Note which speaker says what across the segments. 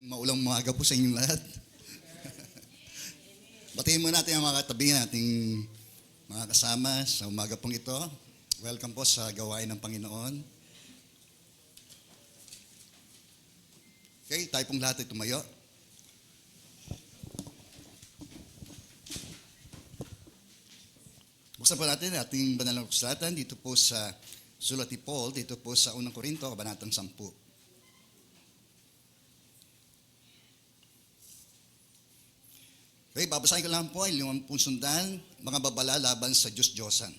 Speaker 1: Maulang umaga po sa inyong lahat. Batiin mo natin ang mga katabi nating mga kasama sa umaga pong ito. Welcome po sa gawain ng Panginoon. Okay, tayo pong lahat ay tumayo. Buksan po natin ating banal na kasulatan dito po sa Sulat ni Paul, dito po sa 1 Korinto, Kabanatang 10. Okay, babasahin ko lang po ay 50 sundan, mga babala laban sa Diyos-Diyosan.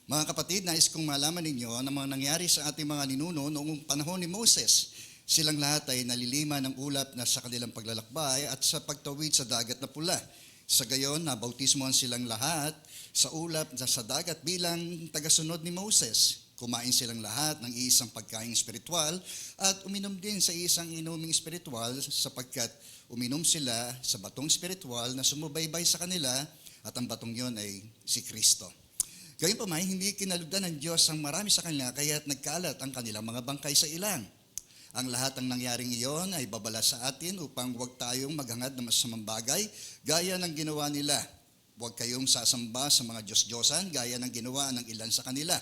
Speaker 1: Mga kapatid, nais kong malaman ninyo na mga nangyari sa ating mga ninuno noong panahon ni Moses. Silang lahat ay nalilima ng ulap na sa kanilang paglalakbay at sa pagtawid sa dagat na pula. Sa gayon, nabautismohan silang lahat sa ulap na sa dagat bilang tagasunod ni Moses. Kumain silang lahat ng isang pagkain espiritual at uminom din sa isang inuming espiritual sapagkat uminom sila sa batong espiritual na sumubaybay sa kanila at ang batong yon ay si Kristo. Gayunpaman, hindi kinalugdan ng Diyos ang marami sa kanila kaya't nagkalat ang kanilang mga bangkay sa ilang. Ang lahat ng nangyaring iyon ay babala sa atin upang huwag tayong maghangad ng masamang bagay gaya ng ginawa nila. Huwag kayong sasamba sa mga Diyos-Diyosan gaya ng ginawa ng ilan sa kanila.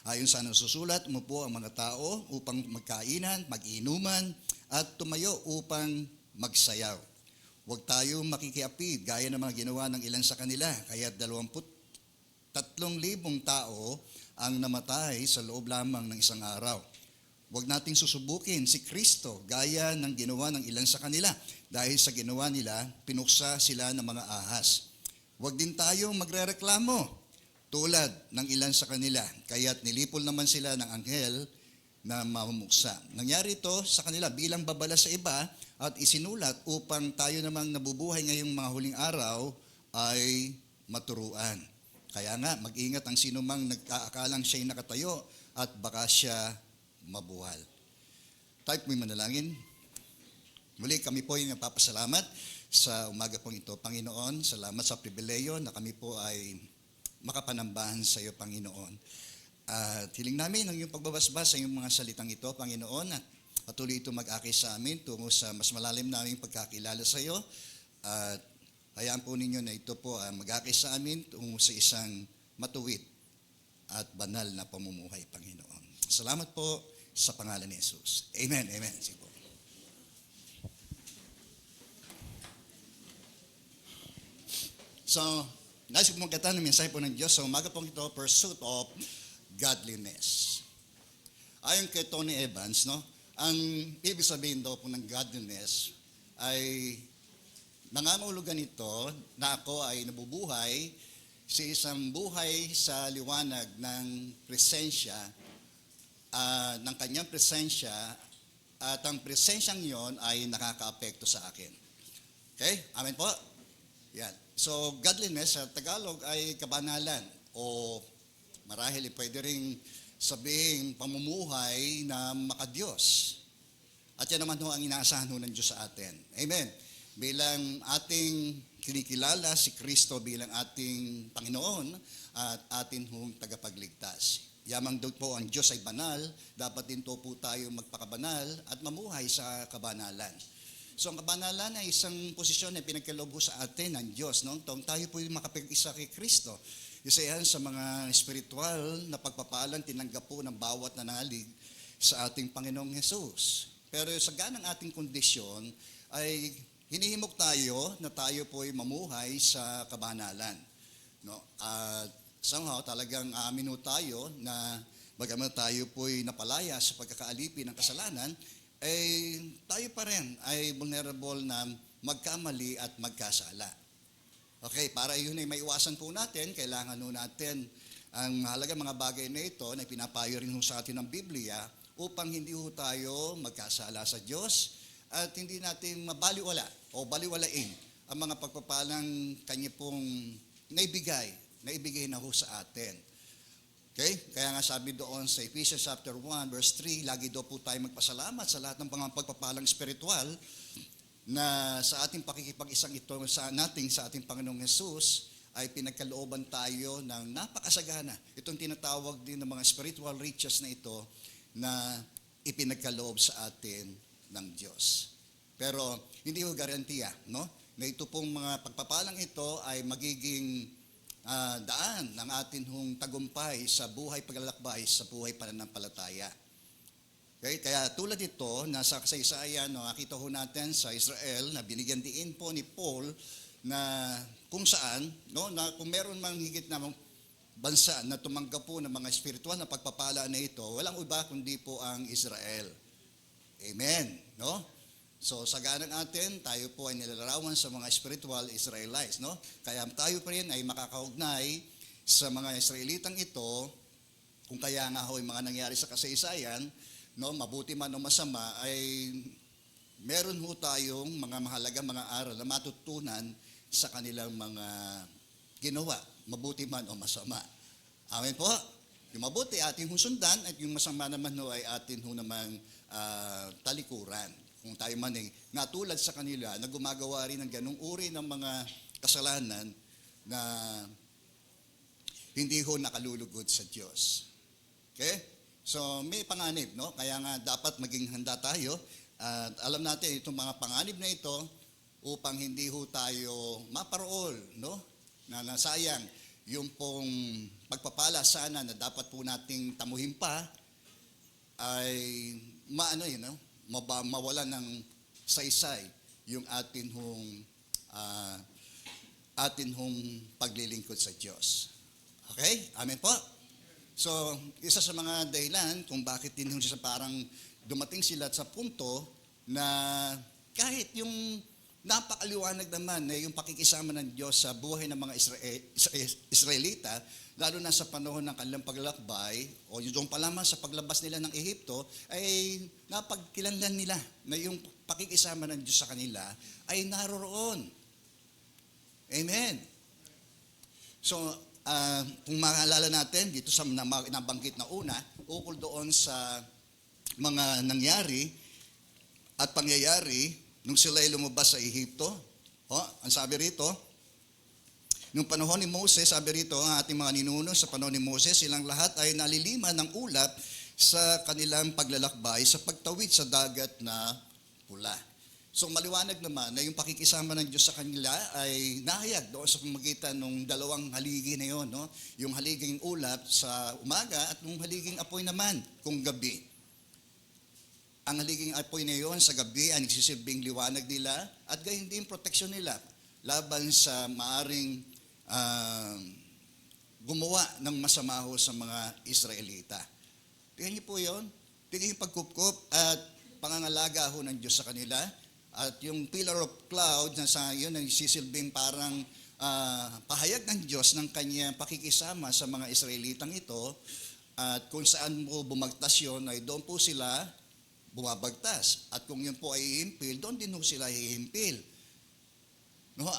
Speaker 1: Ayon sa nasusulat, umupo ang mga tao upang magkainan, mag-inuman at tumayo upang magsayaw. Huwag tayong makikiapid gaya ng mga ginawa ng ilan sa kanila. Kaya 23,000 tao ang namatay sa loob lamang ng isang araw. Huwag nating susubukin si Kristo gaya ng ginawa ng ilan sa kanila. Dahil sa ginawa nila, pinuksa sila ng mga ahas. Huwag din tayong magrereklamo tulad ng ilan sa kanila. Kaya't nilipol naman sila ng anghel na mamumuksa. Nangyari ito sa kanila bilang babala sa iba at isinulat upang tayo namang nabubuhay ngayong mga huling araw ay maturuan. Kaya nga, mag-ingat ang sino mang nag-aakalang siya'y nakatayo at baka siya mabuhal. Tayo po'y manalangin. Muli kami po'y nagpapasalamat sa umaga pong ito. Panginoon, salamat sa pribileyo na kami po ay makapanambahan sa iyo, Panginoon. At hiling namin ang iyong pagbabasbas sa iyong mga salitang ito, Panginoon, at patuloy ito mag-akay sa amin tungo sa mas malalim naming pagkakilala sa iyo. At hayaan po ninyo na ito po mag-akay sa amin tungo sa isang matuwid at banal na pamumuhay, Panginoon. Salamat po sa pangalan ni Jesus. Amen. Amen. Sige po. So, nais ko magkata ng mensahe po ng Diyos sa umaga pong ito, Pursuit of Godliness. Ayon kay Tony Evans, no, ang ibig sabihin daw po ng godliness ay nangangahulugan ito na ako ay nabubuhay sa isang buhay sa liwanag ng presensya, ng kanyang presensya, at ang presensyang yon ay nakakaapekto sa akin. Okay? Amen po? Yan. So, godliness sa Tagalog ay kabanalan o marahil pwede ring sabihin pamumuhay na makadiyos. At yan naman ho ang inaasahan ho ng Diyos sa atin. Amen. Bilang ating kinikilala si Kristo bilang ating Panginoon at atin hong tagapagligtas. Yamang daw po ang Diyos ay banal, dapat din po tayo magpakabanal at mamuhay sa kabanalan. So ang kabanalan ay isang posisyon na pinagkaloob sa atin ng Diyos. No? Tayo po yung makapag-isa kay Kristo. Isa yan sa mga spiritual na pagpapalang tinanggap po ng bawat nanalig sa ating Panginoong Jesus. Pero sa ganang ating kondisyon ay hinihimok tayo na tayo po ay mamuhay sa kabanalan. No? At somehow talagang aamin tayo na bagaman tayo po ay napalaya sa pagkakaalipin ng kasalanan, tayo pa rin ay vulnerable na magkamali at magkasala. Okay, para yun ay maiwasan po natin, kailangan po natin ang mahalaga mga bagay na ito na pinapayo rin sa atin ng Biblia upang hindi po tayo magkasala sa Diyos at hindi natin mabaliwala o baliwalain ang mga pagpapalang Kanya pong naibigay na ho sa atin. Okay? Kaya nga sabi doon sa Ephesians chapter 1 verse 3, lagi daw po tayo magpasalamat sa lahat ng mga pagpapalang spiritual na sa ating pakikipag-isang ito sa ating Panginoong Jesus ay pinagkalooban tayo ng napakasagana. Itong tinatawag din ng mga spiritual riches na ito na ipinagkaloob sa atin ng Diyos. Pero hindi ko garantiya, no? Na ito pong mga pagpapalang ito ay magiging daan ng atin hong tagumpay sa buhay paglalakbay, sa buhay pananampalataya. Okay? Kaya tulad ito, nasa kasaysayan, no, nakita ho natin sa Israel na binigyan diin po ni Paul na kung saan, no, na kung meron mang higit na bansa na tumanggap po ng mga espiritual na pagpapala na ito, walang iba kundi po ang Israel. Amen. No? So sa ganang atin, tayo po ay nilalarawan sa mga spiritual Israelites. No? Kaya tayo pa rin ay makakaugnay sa mga Israelitang ito, kung kaya nga ho yung mga nangyari sa kasaysayan, no, mabuti man o masama, ay meron ho tayong mga mahalagang mga aral na matutunan sa kanilang mga ginawa, mabuti man o masama. Amen po? Yung mabuti atin hong sundan at yung masama naman ho ay atin ho namang talikuran. Kung tayo man ay natulad sa kanila na gumagawa rin ng ganung uri ng mga kasalanan na hindi ho nakalulugod sa Diyos. Okay? So may panganib, no? Kaya nga dapat maging handa tayo at alam natin itong mga panganib na ito upang hindi ho tayo maparool, no? Na nasayang yung pong pagpapala sana na dapat po nating tamuhin pa ay no? Mawala ng saysay yung atin hong paglilingkod sa Diyos. Okay? Amen po? So, isa sa mga dahilan kung bakit din siya parang dumating sila sa punto na kahit yung napakaliwanag naman na yung pakikisama ng Diyos sa buhay ng mga Israelita, lalo na sa panahon ng kanilang paglalakbay, o yung pa lamang sa paglabas nila ng Ehipto, ay napagkilanlan nila na yung pakikisama ng Diyos sa kanila ay naroroon. Amen. So, kung maalala natin dito sa nabanggit na una, ukol doon sa mga nangyari at pangyayari nung sila ay lumabas sa Ehipto. Ang sabi rito, nung panahon ni Moses, sabi rito, ang ating mga ninuno sa panahon ni Moses, silang lahat ay naliliman ng ulap sa kanilang paglalakbay sa pagtawid sa dagat na pula. So maliwanag naman na yung pakikisama ng Diyos sa kanila ay nahayag doon sa pamamagitan ng dalawang haligi na yon, no? Yung haliging ulap sa umaga at yung haliging apoy naman kung gabi. Ang haliging apoy na yon sa gabi ay nagsisilbing liwanag nila at gayon din proteksyon nila laban sa maaring gumawa ng masama ho sa mga Israelita. Tingnan niyo po yon. Tingnan yung pagkupkup at pangangalaga ho ng Diyos sa kanila. At yung pillar of cloud na sa yun ay sisilbing parang pahayag ng Diyos ng kanyang pakikisama sa mga Israelitang ito. At kung saan mo bumagtas yun, ay doon po sila bumabagtas. At kung yun po ay ihimpil, doon din po sila ihimpil. No?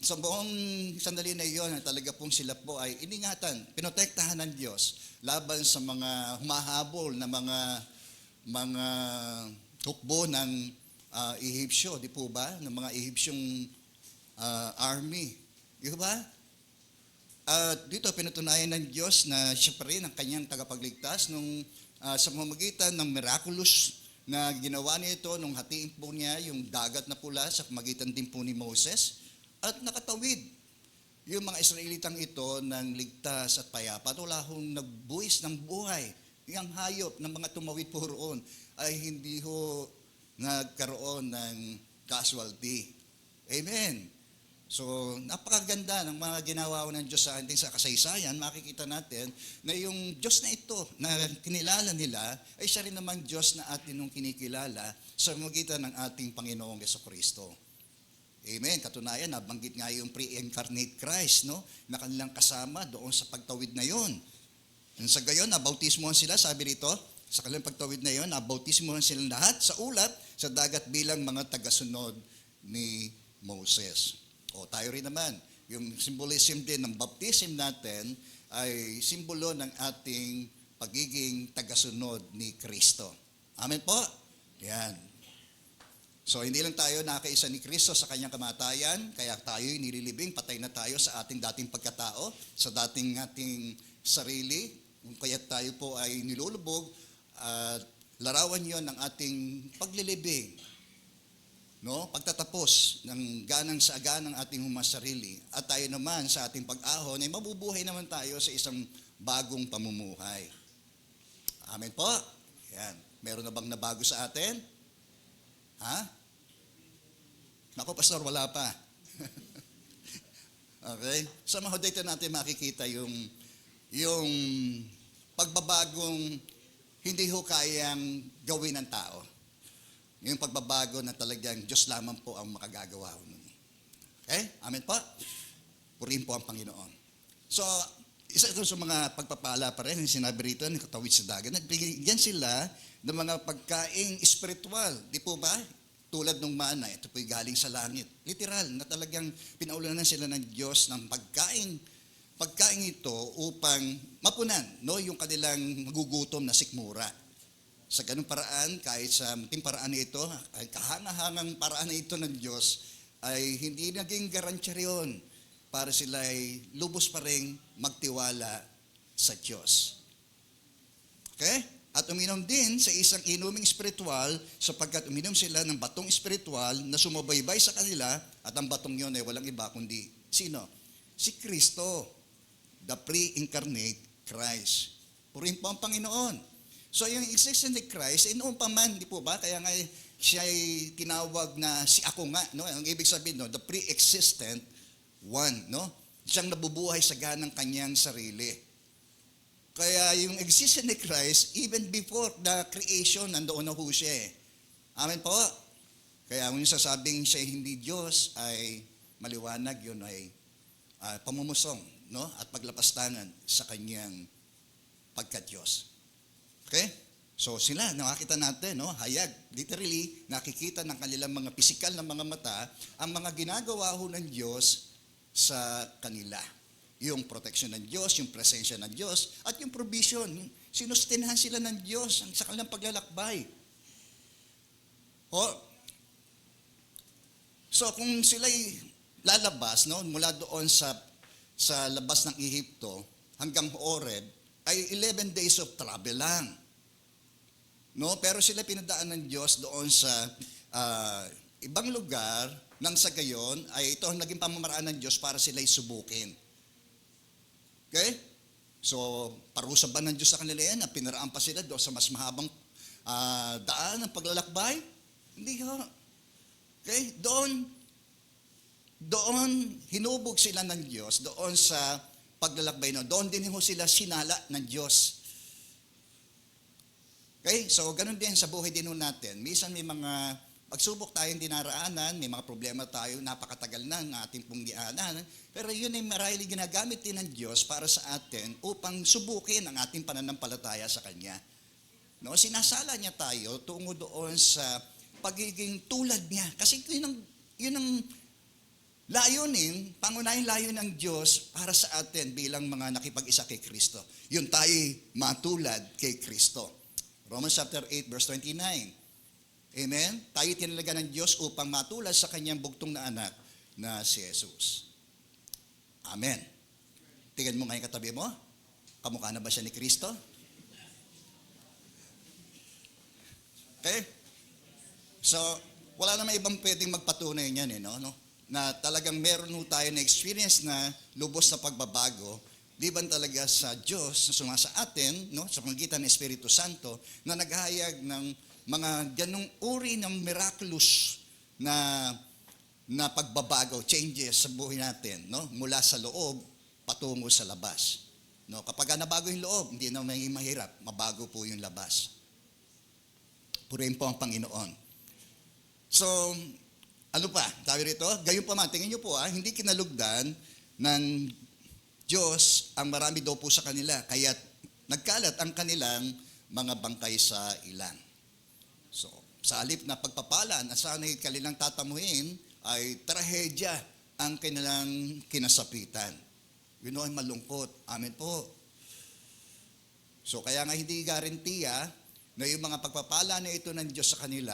Speaker 1: Sa buong sandali na iyon, talaga pong sila po ay iningatan, pinotektahan ng Diyos laban sa mga humahabol na mga hukbo ng Ehipsyo, di po ba? Ng mga Ehipsyong army. Di ba? At dito pinatunayan ng Diyos na siya pa rin ang kanyang tagapagligtas nung sa pamamagitan ng miraculous na ginawa niya ito nung hatiin po niya yung dagat na pula sa pamamagitan din po ni Moses at nakatawid yung mga Israelitang ito ng ligtas at payapa at wala hong nagbuwis ng buhay. Yung hayop ng mga tumawid po roon ay hindi ho nagkaroon ng casualty. Amen. So, napakaganda ng mga ginawa ng Diyos sa atin sa kasaysayan. Makikita natin na yung Diyos na ito na kinilala nila ay siya rin naman Diyos na atin nung kinikilala sa magitan ng ating Panginoong Jesucristo. Amen. Katunayan, nabanggit nga yung pre-incarnate Christ, no? Na kanilang kasama doon sa pagtawid na yon. Sa gayon, nabautismohan sila, sabi rito, sa kanilang pagtawid na yon, nabautismohan silang lahat sa ulap, sa dagat bilang mga tagasunod ni Moses. O tayo rin naman, yung symbolism din ng baptism natin ay simbolo ng ating pagiging tagasunod ni Kristo. Amen po? Yan. So hindi lang tayo nakaisa ni Kristo sa kanyang kamatayan, kaya tayo'y nililibing, patay na tayo sa ating dating pagkatao, sa dating ating sarili, kaya tayo po ay nilulubog at larawan yon ng ating paglilibing. no? Pagtatapos ng ganang sa ng ating sarili at tayo naman sa ating pag-ahon ay mabubuhay naman tayo sa isang bagong pamumuhay. Amen po. Yan. Meron na bang nabago sa atin? Ha? Naku, pastor, wala pa. Okay? Sa mga dito natin makikita yung pagbabagong hindi ho kayang gawin ng tao. Yung pagbabago na talagang Diyos lamang po ang makagagawa ho nun. Okay? Amen po? Purihin po ang Panginoon. So, isa ito sa mga pagpapala pa rin, yung sinabi rito, nakatawid sa dagat, nagbigyan sila ng mga pagkaing espiritual. Di po ba? Tulad ng mana, ito po'y galing sa langit. Literal, na talagang pinaulanan sila ng Diyos ng pagkain ito upang mapunan, no, yung kanilang magugutom na sikmura. Sa ganung paraan, kahit sa mating paraan ito, ay kahangahangang paraan na ito ng Diyos, ay hindi naging garantiya riyon para sila ay lubos pa rin magtiwala sa Diyos. Okay? At uminom din sa isang inuming espiritual sapagkat uminom sila ng batong espiritual na sumabaybay sa kanila at ang batong yon ay walang iba kundi sino? Si Kristo, the pre-incarnate Christ. Purihin po ang Panginoon. So yung existence ni Christ, noon pa man, di po ba? Kaya nga siya ay tinawag na si ako nga, no? Ang ibig sabihin, no? The pre-existent one, no? Siyang nabubuhay sa ganang kanyang sarili. Kaya yung existence ni Christ, even before the creation, nandoon na ho siya eh. Amen po? Kaya kung yung sasabing siya hindi Diyos, ay maliwanag, yun ay pamumusong, no? At paglapastangan sa kanyang pagka-Diyos. Okay? So sila, nakakita natin, no? Hayag, literally, nakikita ng kanilang mga pisikal na mga mata ang mga ginagawa ho ng Diyos sa kanila. Yung protection ng Diyos, yung presensya ng Diyos, at yung provision, sinustenahan sila ng Diyos sa kanilang paglalakbay. So kung sila'y lalabas, no, mula doon sa labas ng Ehipto hanggang Horeb, ay 11 days of travel lang. No, pero sila pinadaan ng Diyos doon sa ibang lugar nang sa gayon ay ito ang naging pamamaraan ng Diyos para sila'y subukin. Okay? So, parusa ba ng Diyos sa kanila yan? Pinaraan pa sila doon sa mas mahabang daan ng paglalakbay? Hindi ho. Okay? Doon hinubog sila ng Diyos doon sa paglalakbay na. Doon din ho sila sinala ng Diyos. Okay? So, ganun din sa buhay din natin. Minsan may mga pagsubok tayong dinaraanan, may mga problema tayo, napakatagal na ng ating pong dianan. Pero yun ay marahil ginagamit din ng Diyos para sa atin upang subukin ang ating pananampalataya sa Kanya. No? Sinasala niya tayo tungo doon sa pagiging tulad niya. Kasi yun ang layunin, pangunahing layunin ng Diyos para sa atin bilang mga nakipag-isa kay Kristo. Yun tayo matulad kay Kristo. Romans chapter 8, verse 29. Amen? Tayo tinalaga ng Diyos upang matulad sa kanyang bugtong na anak na si Jesus. Amen. Tingnan mo ngayon katabi mo. Kamukha na ba siya ni Kristo? Okay? So, wala naman ibang pwedeng magpatunay niyan, no? Na talagang meron tayo na experience na lubos na pagbabago. Liban talaga sa Diyos na sumasa atin, no, sa pamagitan ng Espiritu Santo, na naghahayag ng mga ganong uri ng miraculous na pagbabago, changes sa buhay natin, no, mula sa loob patungo sa labas. No, kapag nabago yung loob, hindi na maging mahirap, mabago po yung labas. Purihin po ang Panginoon. So, ano pa? Sabi rito, gayon pa man, tingin nyo po, hindi kinalugdan ng Diyos ang marami daw po sa kanila, kaya nagkalat ang kanilang mga bangkay sa ilang. So, sa halip na pagpapala na sana'y kanilang tatamuhin, ay trahedya ang kanilang kinasapitan. Yun ay malungkot. Amen po. So, kaya nga hindi garantiya na yung mga pagpapala na ito ng Diyos sa kanila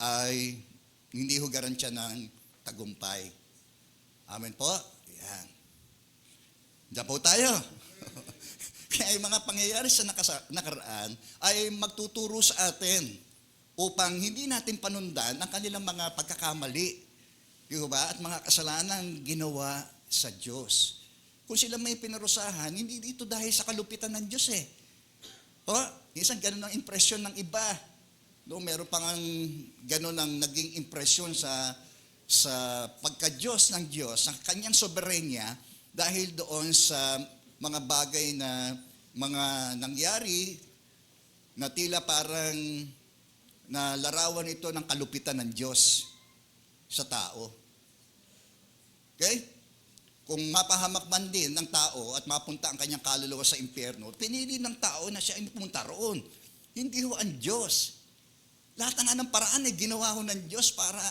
Speaker 1: ay hindi ho garantiya ng tagumpay. Amen po. Yan. Diyan po tayo. Kaya yung mga pangyayari sa nakaraan ay magtuturo sa atin upang hindi natin panundan ang kanilang mga pagkakamali, di ba? At mga kasalanang ginawa sa Diyos. Kung sila may pinarusahan, hindi dito dahil sa kalupitan ng Diyos eh. O, isang ganun ang impresyon ng iba. No, meron pang ganun ang naging impresyon sa pagka-Diyos ng Diyos, sa kanyang soberenya, dahil doon sa mga bagay na mga nangyari na tila parang na larawan ito ng kalupitan ng Diyos sa tao. Okay? Kung mapahamak man din ng tao at mapunta ang kanyang kaluluwa sa impyerno, pinili ng tao na siya ay pumunta roon. Hindi ho ang Diyos. Lahat ng paraan ay ginawa ho ng Diyos para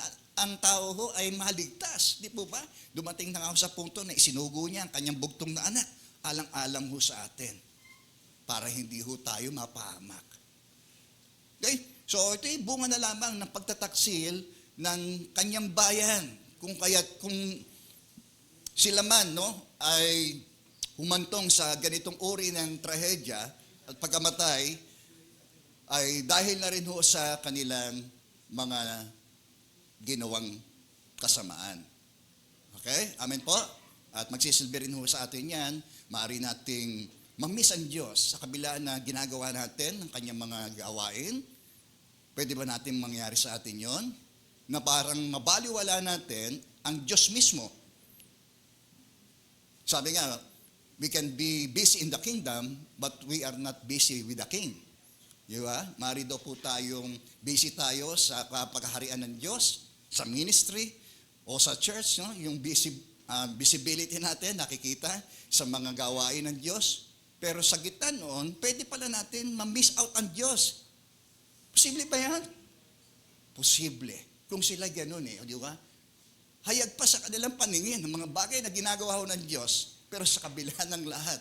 Speaker 1: ang tao ho ay maligtas. Di po ba? Dumating na nga ho sa punto na isinugo niya ang kanyang bugtong na anak. Alang-alang ho sa atin. Para hindi ho tayo mapahamak. Okay? So ito ay bunga na lamang ng pagtataksil ng kanyang bayan. Kung sila man ay humantong sa ganitong uri ng trahedya at pagkamatay, ay dahil na rin ho sa kanilang mga ginawang kasamaan. Okay? Amen po? At magsisilbi rin ho sa atin yan, maaari nating mamiss ang Diyos sa kabila na ginagawa natin ng kanyang mga gawain. Pwede ba natin mangyari sa atin yon? Na parang mabaliwala natin ang Diyos mismo. Sabi nga, we can be busy in the kingdom, but we are not busy with the King. Diba? Maaari daw po tayong busy tayo sa paghaharian ng Diyos, sa ministry, o sa church, yung visibility natin, nakikita sa mga gawain ng Diyos. Pero sa gitna noon, pwede pala natin ma-miss out ang Diyos. Posible ba yan? Posible. Kung sila gano'n di ba? Hayag pa sa kanilang paningin ng mga bagay na ginagawa ho ng Diyos, pero sa kabila ng lahat,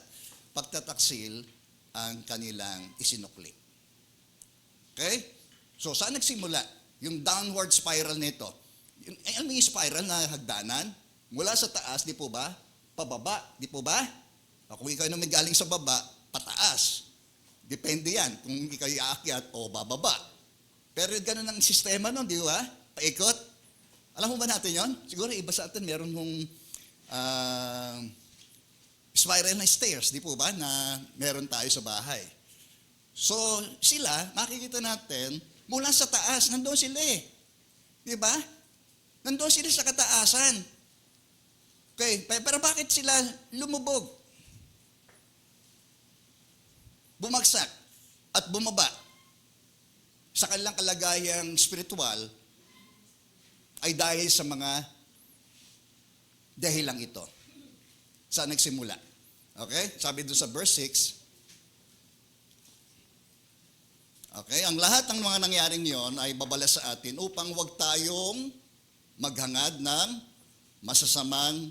Speaker 1: pagtataksil ang kanilang isinukli. Okay? So, saan nagsimula? Yung downward spiral nito. Yung spiral na hagdanan, mula sa taas, di po ba? Pababa, di po ba? Kung ikaw naman galing sa baba, pataas. Depende yan kung ikaw aakyat o bababa. Pero ganun ang sistema nun, di ba? Paikot. Alam mo ba natin yon? Siguro iba sa atin, meron mong spiral na stairs, di po ba? Na meron tayo sa bahay. So, sila, makikita natin, mula sa taas, nandoon sila eh. Di ba? Nandoon sila sa kataasan. Okay, pero bakit sila lumubog? Bumagsak at bumaba sa kanilang kalagayang spiritual ay dahil sa mga dahilang ito. Saan nagsimula? Okay? Sabi doon sa verse 6, okay, ang lahat ng mga nangyaring yon ay babala sa atin upang huwag tayong maghangad ng masasamang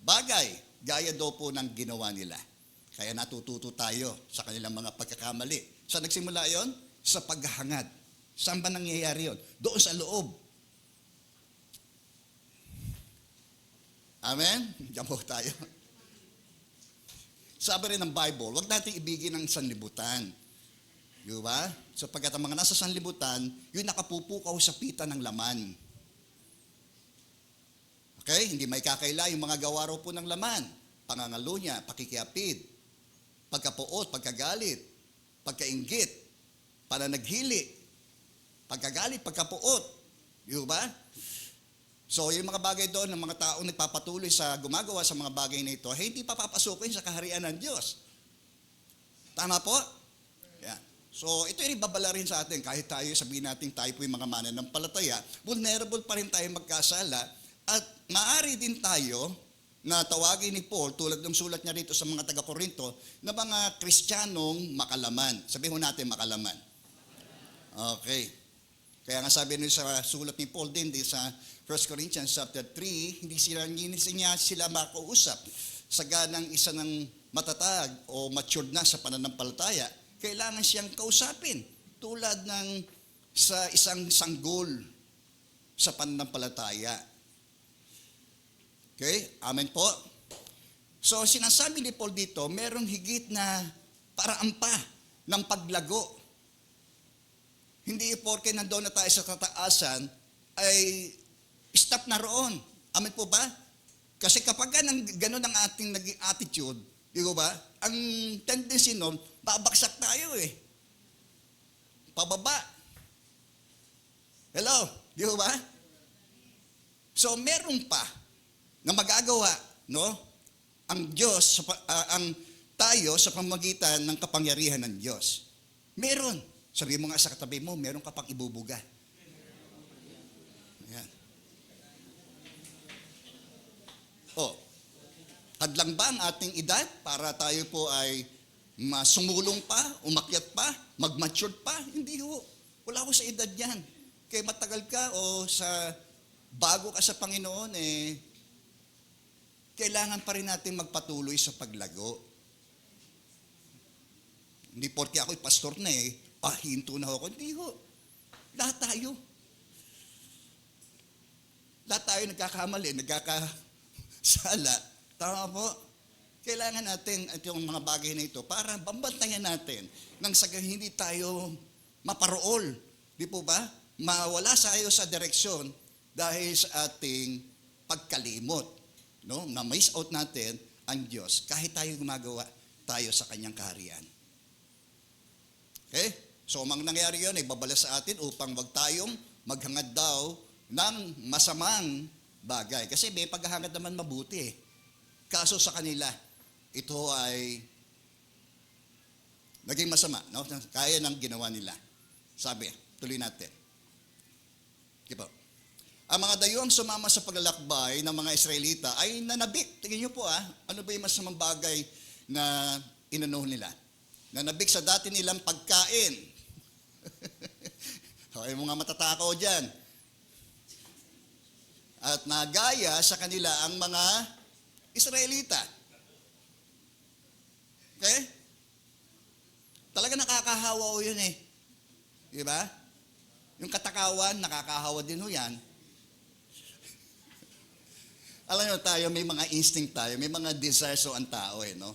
Speaker 1: bagay, gaya daw po ng ginawa nila. Kaya natututo tayo sa kanilang mga pagkakamali. Saan nagsimula yon? Sa paghahangad. Saan ba nangyayari yon? Doon sa loob. Amen? Diyan po tayo. Sabi rin ng Bible, huwag natin ibigin ang sanlibutan. Di ba? Sapagkat ang mga nasa sanlibutan, yun nakapupukaw sa pita ng laman. Okay? Hindi may kakaila yung mga gawa raw po ng laman. Pangangalo niya, pakikiapid, pagkapuot, pagkagalit, pagkainggit, pananaghili, pagkagalit, pagkapuot. Di ba? So, yung mga bagay doon ng mga taong nagpapatuloy sa gumagawa sa mga bagay na ito, hindi papapasukin sa kaharian ng Diyos. Tama po? Yeah. So, ito rin babala rin sa atin. Kahit tayo, sabihin natin tayo po yung mga mananampalataya, vulnerable pa rin tayo magkasala at maaari din tayo na tawagin ni Paul, tulad ng sulat niya rito sa mga taga-Korinto, na mga Kristiyanong makalaman. Sabihin natin makalaman. Okay. Kaya nga sabi nyo sa sulat ni Paul din sa 1 Corinthians chapter 3, hindi niya sila makausap sa ganang isa ng matatag o matured na sa pananampalataya. Kailangan siyang kausapin tulad ng sa isang sanggol sa pananampalataya. Okay? Amen po. So, sinasabi ni Paul dito, merong higit na paraan pa ng paglago Hindi porke nandoon na tayo sa kataasan, ay stop na roon. Amen po ba? Kasi kapag ganun ang ating naging attitude, di ba? Ang tendency nun, babaksak tayo eh. Pababa. Hello? Di ba? So meron pa na magagawa, no? Ang Diyos, ang tayo sa pamamagitan ng kapangyarihan ng Diyos. Meron. Sabi mo nga sa katabi mo, meron ka pang ibubuga. Ayan. Oh, hadlang ba ang ating edad para tayo po ay masumulong pa, umakyat pa, mag-mature pa? Hindi ho. Wala ko sa edad yan. Kaya matagal ka o sa bago ka sa Panginoon, kailangan pa rin natin magpatuloy sa paglago. Hindi porke ako'y pastor na hinto na ako. Hindi ho. Lahat tayo. Lahat tayo nagkakamali, nagkakasala. Tama po. Kailangan natin itong mga bagay na ito para bambantayan natin nang hindi tayo maparool. Di po ba? Mawala tayo sa direksyon dahil sa ating pagkalimot. No? Na-miss out natin ang Diyos kahit tayo gumagawa tayo sa kanyang kaharian. Okay? So, ang nangyari yun ay babala sa atin upang wag tayong maghangad daw ng masamang bagay. Kasi may paghahangad naman mabuti. Kaso sa kanila, ito ay naging masama. No? Kaya ng ginawa nila. Sabi, tuloy natin. Diba? Ang mga dayuhang sumama sa paglalakbay ng mga Israelita ay nanabik. Tingnan niyo po ano ba yung masamang bagay na inanuhan nila? Nanabik sa dati nilang pagkain. Okay, mga matatakaw dyan. At nagaya sa kanila ang mga Israelita. Okay? Talaga nakakahawa yun Di ba? Yung katakawan, nakakahawa din yan. Alam nyo tayo, may mga instinct tayo, may mga desires ang tao no?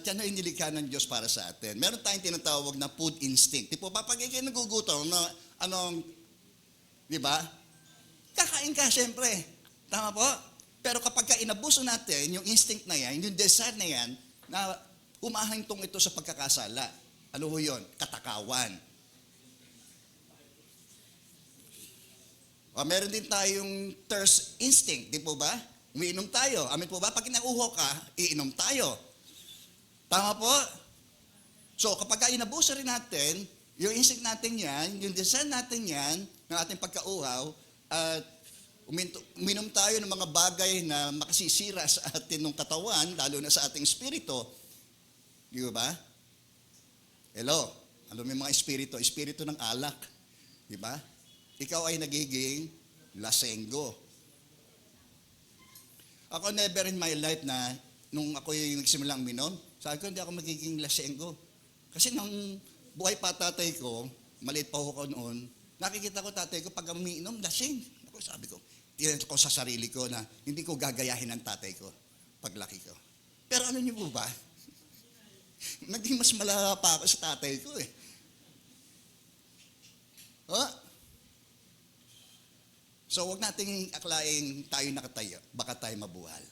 Speaker 1: Yan ay nilikha ng Diyos para sa atin. Meron tayong tinatawag na food instinct. Di po ba, pag ikay nagugutom, di ba? Kakain ka, syempre. Tama po? Pero kapag inabuso natin, yung instinct na yan, yung desire na yan, na umahantong ito sa pagkakasala. Ano ho yun? Katakawan. Meron din tayong thirst instinct, di po ba? Umiinom tayo. Amin po ba? Pag inauho ka, iinom tayo. Tama po? So, kapag inabuso rin natin, yung instinct natin yan, yung desire natin yan, ng ating pagkauhaw, at uminom tayo ng mga bagay na makasisira sa atin ng katawan, lalo na sa ating espiritu. Di ba? Hello? Alam mo yung mga espiritu ng alak. Di ba? Ikaw ay nagiging lasenggo. Ako never in my life na, nung ako yung nagsimulang minom, sabi ko, hindi ako magiging lasenggo. Kasi nung buhay pa tatay ko, maliit pa ako noon, nakikita ko tatay ko pag umiinom, laseng. Ako, sabi ko, tinanong ko sa sarili ko na hindi ko gagayahin ang tatay ko paglaki ko. Pero ano niyo po ba? Naging mas malala pa ako sa tatay ko So, huwag nating aklaing tayo nakatayo, baka tayo mabuhal.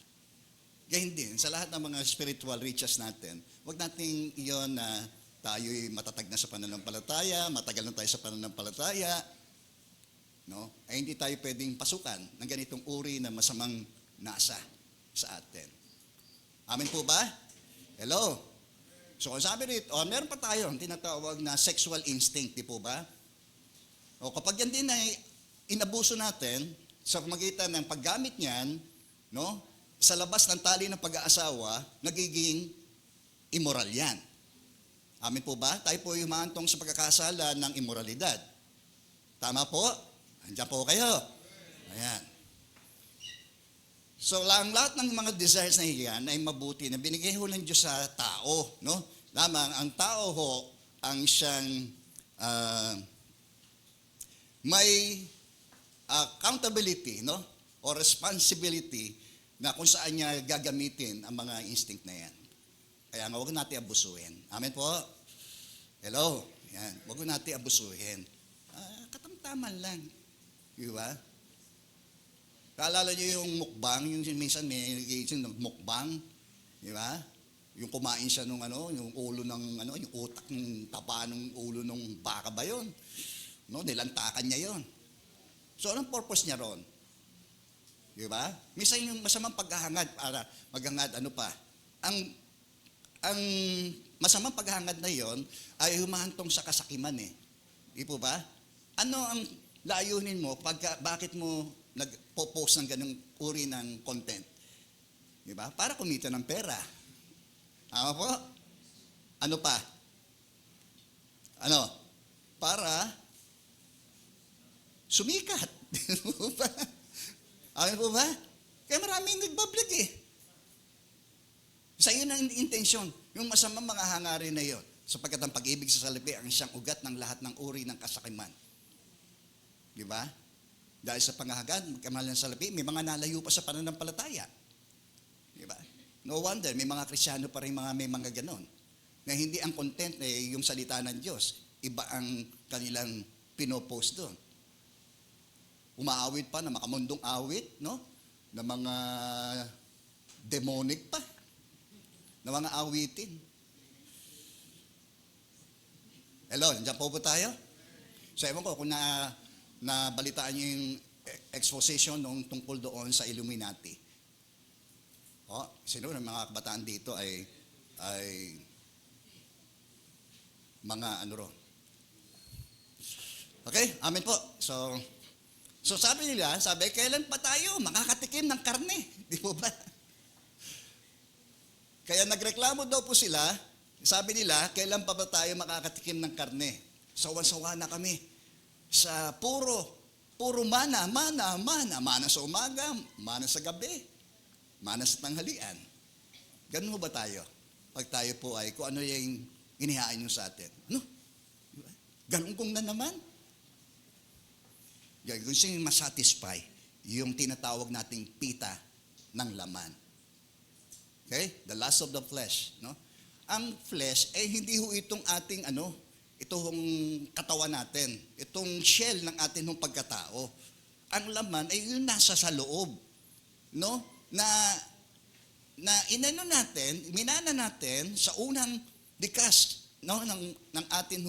Speaker 1: Gayun din, sa lahat ng mga spiritual riches natin, huwag nating iyon na tayo'y matatag na sa pananampalataya, matagal na tayo sa pananampalataya, no? Ay hindi tayo pwedeng pasukan ng ganitong uri na masamang nasa sa atin. Amen po ba? Hello? So, kung sabi rito, meron pa tayo ang tinatawag na sexual instinct, di po ba? O kapag yan din ay inabuso natin sa pamagitan ng paggamit niyan, no? Sa labas ng tali ng pag-aasawa, nagiging immoral yan. Amin po ba? Tayo po humahantong sa pagkakasala ng immoralidad. Tama po? Andiyan po kayo. Ayan. So, lahat ng mga desires na iyan ay mabuti na binigay ho ng Diyos sa tao. No? Lamang, ang tao ho, ang siyang may accountability, no? O responsibility na kung saan niya gagamitin ang mga instinct na yan. Kaya huwag natin abusuhin. Amen po? Hello? Yan. Huwag natin abusuhin. salita man lang. Di ba? Kaalala niyo yung mukbang, yung minsan may mukbang, di ba? Yung kumain siya nung yung ulo ng yung utak ng tapa ng ulo ng baka ba yun? No, nilantakan niya yon. So anong purpose niya ron? Di ba? Minsan yung masamang paghahangad para maghangad ang masamang paghahangad na yon ay humahantong sa kasakiman eh. Di po ba? Ano ang layunin mo bakit mo nagpo-post ng ganung uri ng content? Di ba? Para kumita ng pera. Tama po? Ano pa? Para sumikat. Ano po ba? Kaya maraming nagbablog eh. Sa iyo ang intensyon, yung masamang mga hangarin na yon, sapagkat ang pag-ibig sa salapi ang siyang ugat ng lahat ng uri ng kasakiman. Di ba? Dahil sa pangahagad, magkamahal ng salapi, may mga nalayo pa sa pananampalataya. Di ba? No wonder, may mga Kristyano pa rin may mga ganon. Na hindi ang content yung salita ng Diyos. Iba ang kanilang pinopost doon. Umaawit pa na makamundong awit, no? Na mga demonic pa. Na mga awitin. Hello, nandiyan po tayo? So, ewan ko kung nabalitaan niyo yung exposition tungkol doon sa Illuminati. Sino ng mga kabataan dito ay mga Okay, amen po. So sabi nila, kailan pa tayo makakatikim ng karne? Di po ba? Kaya nagreklamo daw po sila, sabi nila, kailan pa ba tayo makakatikim ng karne? Sawan-sawa na kami sa puro mana sa umaga, mana sa gabi, mana sa tanghalian. Ganun ba tayo? Pag tayo po ay kung ano yung inihain nyo sa atin. Ganun kong na naman. Gusto nyo masatisfy yung tinatawag nating pita ng laman. Okay? The lust of the flesh. No? Ang flesh ay hindi ho itong ating itong katawan natin. Itong shell ng ating pagkatao. Ang laman ay yung nasa sa loob. No? Na minana natin sa unang likas ng atin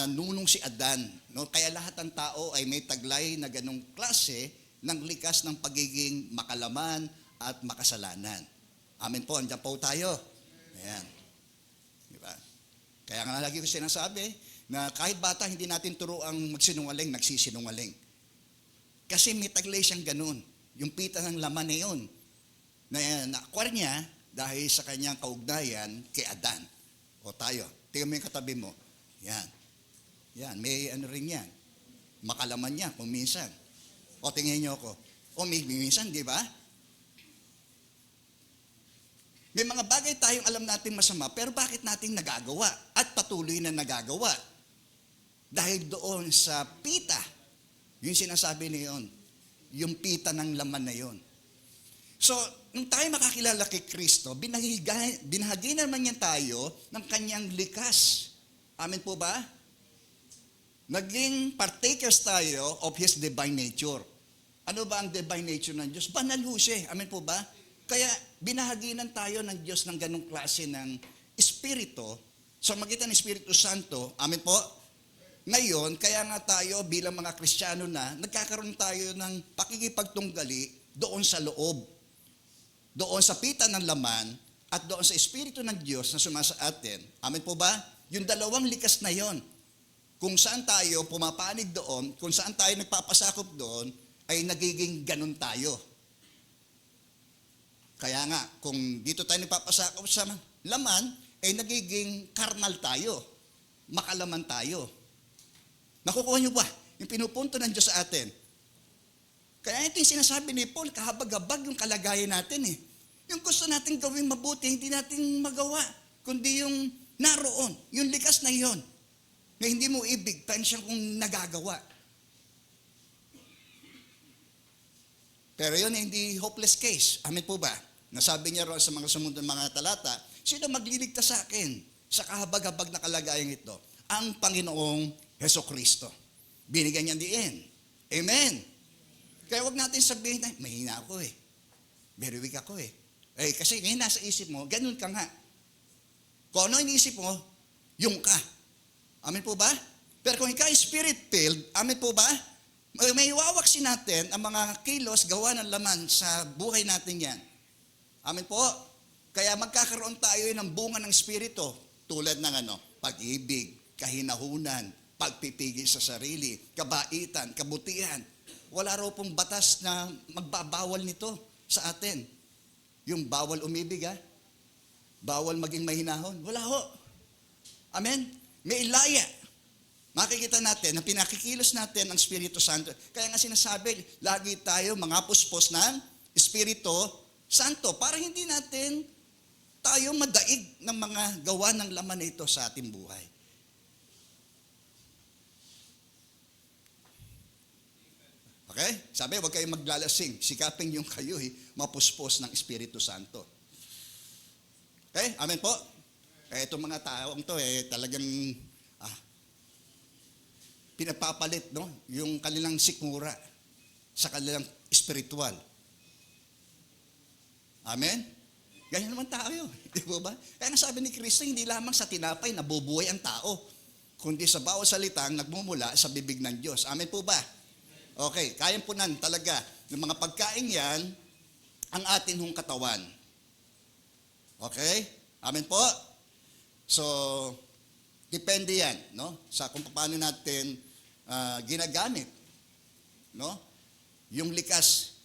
Speaker 1: nunong si Adan. No? Kaya lahat ng tao ay may taglay na ganong klase ng likas ng pagiging makalaman at makasalanan. Amen po, andyan po tayo. Ayan. Diba? Kaya nga lagi ko sinasabi na kahit bata hindi natin turuang magsinungaling, nagsisinungaling. Kasi may taglay siyang ganon. Yung pita ng laman na yun. Na-acquire niya dahil sa kanyang kaugnayan kay Adan. O tayo, tingnan mo yung katabi mo. Yan. Yan, may rin yan. Makalaman niya kung minsan. O tingnan niyo ako. O may minsan, di ba? May mga bagay tayong alam natin masama, pero bakit natin nagagawa? At patuloy na nagagawa. Dahil doon sa pita, yung sinasabi niyon, yung pita ng laman na yon. So, nung tayo makakilala kay Kristo, binahagi naman niya tayo ng kanyang likas. Amen po ba? Naging partakers tayo of His divine nature. Ano ba ang divine nature ng Diyos? Banal ho siya. Amen po ba? Kaya binahaginan tayo ng Diyos ng ganong klase ng Espiritu sa magitan ng Espiritu Santo. Amen po? Ngayon, kaya nga tayo bilang mga Kristiyano nagkakaroon tayo ng pakikipagtunggali doon sa loob. Doon sa pita ng laman at doon sa Espiritu ng Diyos na sumasa atin. Amen po ba? Yung dalawang likas na yon. Kung saan tayo pumapanig doon, kung saan tayo nagpapasakop doon, ay nagiging ganun tayo. Kaya nga, kung dito tayo nagpapasakop sa laman, ay nagiging karnal tayo. Makalaman tayo. Nakukuha niyo ba? Yung pinupunto ng Diyos sa atin. Kaya ito yung sinasabi ni Paul, kahabag-habag yung kalagayan natin eh. Yung gusto natin gawin mabuti, hindi natin magawa. Kundi yung naroon, yung likas na yon, na hindi mo ibig, siyang kung nagagawa. Pero yun, hindi hopeless case. Amen po ba? Nasabi niya ron sa mga sumunod mga talata, sino magliligtas sa akin sa kahabag-habag na kalagayan ito? Ang Panginoong Hesukristo. binigyan niya diin. Amen. Kaya wag natin sabihin na, mahina ako eh. Very weak ako eh. Kasi ngayon nasa isip mo, ganun ka nga. Kung ano iniisip mo, yung ka. Amen po ba? Pero kung ikaw spirit-filled, amen po ba? May iwawaksin natin ang mga kilos gawa ng laman sa buhay natin yan. Amen po? Kaya magkakaroon tayo ng bunga ng Espiritu tulad ng pag-ibig, kahinahunan, pagpipigil sa sarili, kabaitan, kabutihan. Wala raw pong batas na magbabawal nito sa atin. Yung bawal umibig bawal maging mahinahon. Wala ho. Amen? May ilaya. Makikita natin na pinakikilos natin ang Espiritu Santo. Kaya nga sinasabi, lagi tayo mga puspos ng Espiritu Santo para hindi natin tayo madaig ng mga gawa ng laman na ito sa ating buhay. Okay? Sabi, huwag kayong maglalasing. Sikapin yung kayo mapuspos ng Espiritu Santo. Okay? Amen po? Itong mga taong to talagang pinapapalit yung kanilang sikmura sa kanilang espiritual. Amen? Ganyan naman tayo. Di ba? Kaya sabi ni Kristo, hindi lamang sa tinapay nabubuhay ang tao, kundi sa bawat salitang nagmumula sa bibig ng Diyos. Amen po ba? Okay, kaya po nan talaga. Yung mga pagkain yan, ang atin hong katawan. Okay? Amen po? So, depende yan, sa kung paano natin ginagamit, yung likas,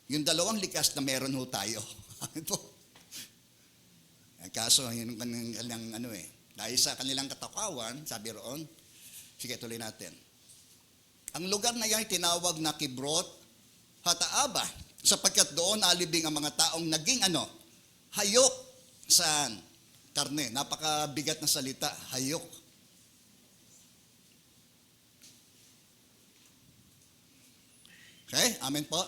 Speaker 1: yung dalawang likas na meron ho tayo. Kaso, yun kanilang dahil sa kanilang katakawan, sabi roon, sige tuloy natin. Ang lugar na yan tinawag na Kibrot Hataaba, sapagkat doon alibing ang mga taong naging hayok sa karne. Napakabigat na salita, hayok. Okay? Amen po?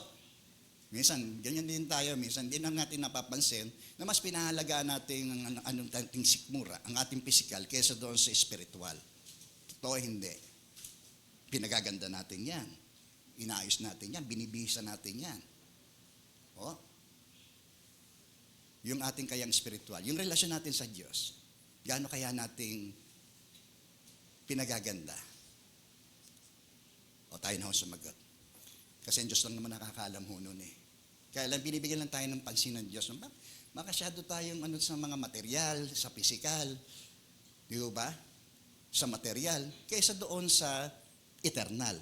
Speaker 1: Minsan, ganyan din tayo. Minsan, din lang natin napapansin na mas pinahalagaan natin ang ating sikmura, ang ating physical, kaysa doon sa spiritual. Totoo, hindi. Pinagaganda natin yan. Inaayos natin yan. Binibihisa natin yan. Yung ating kayang spiritual, yung relasyon natin sa Diyos, gaano kaya nating pinagaganda? Tayo na ho sumagot. Kasi ang Diyos lang naman nakakaalam ho nun Kaya lang binibigyan lang tayo ng pansin ng Diyos. Makasyado tayong sa mga material, sa physical, di ba? Sa material, kaysa doon sa eternal.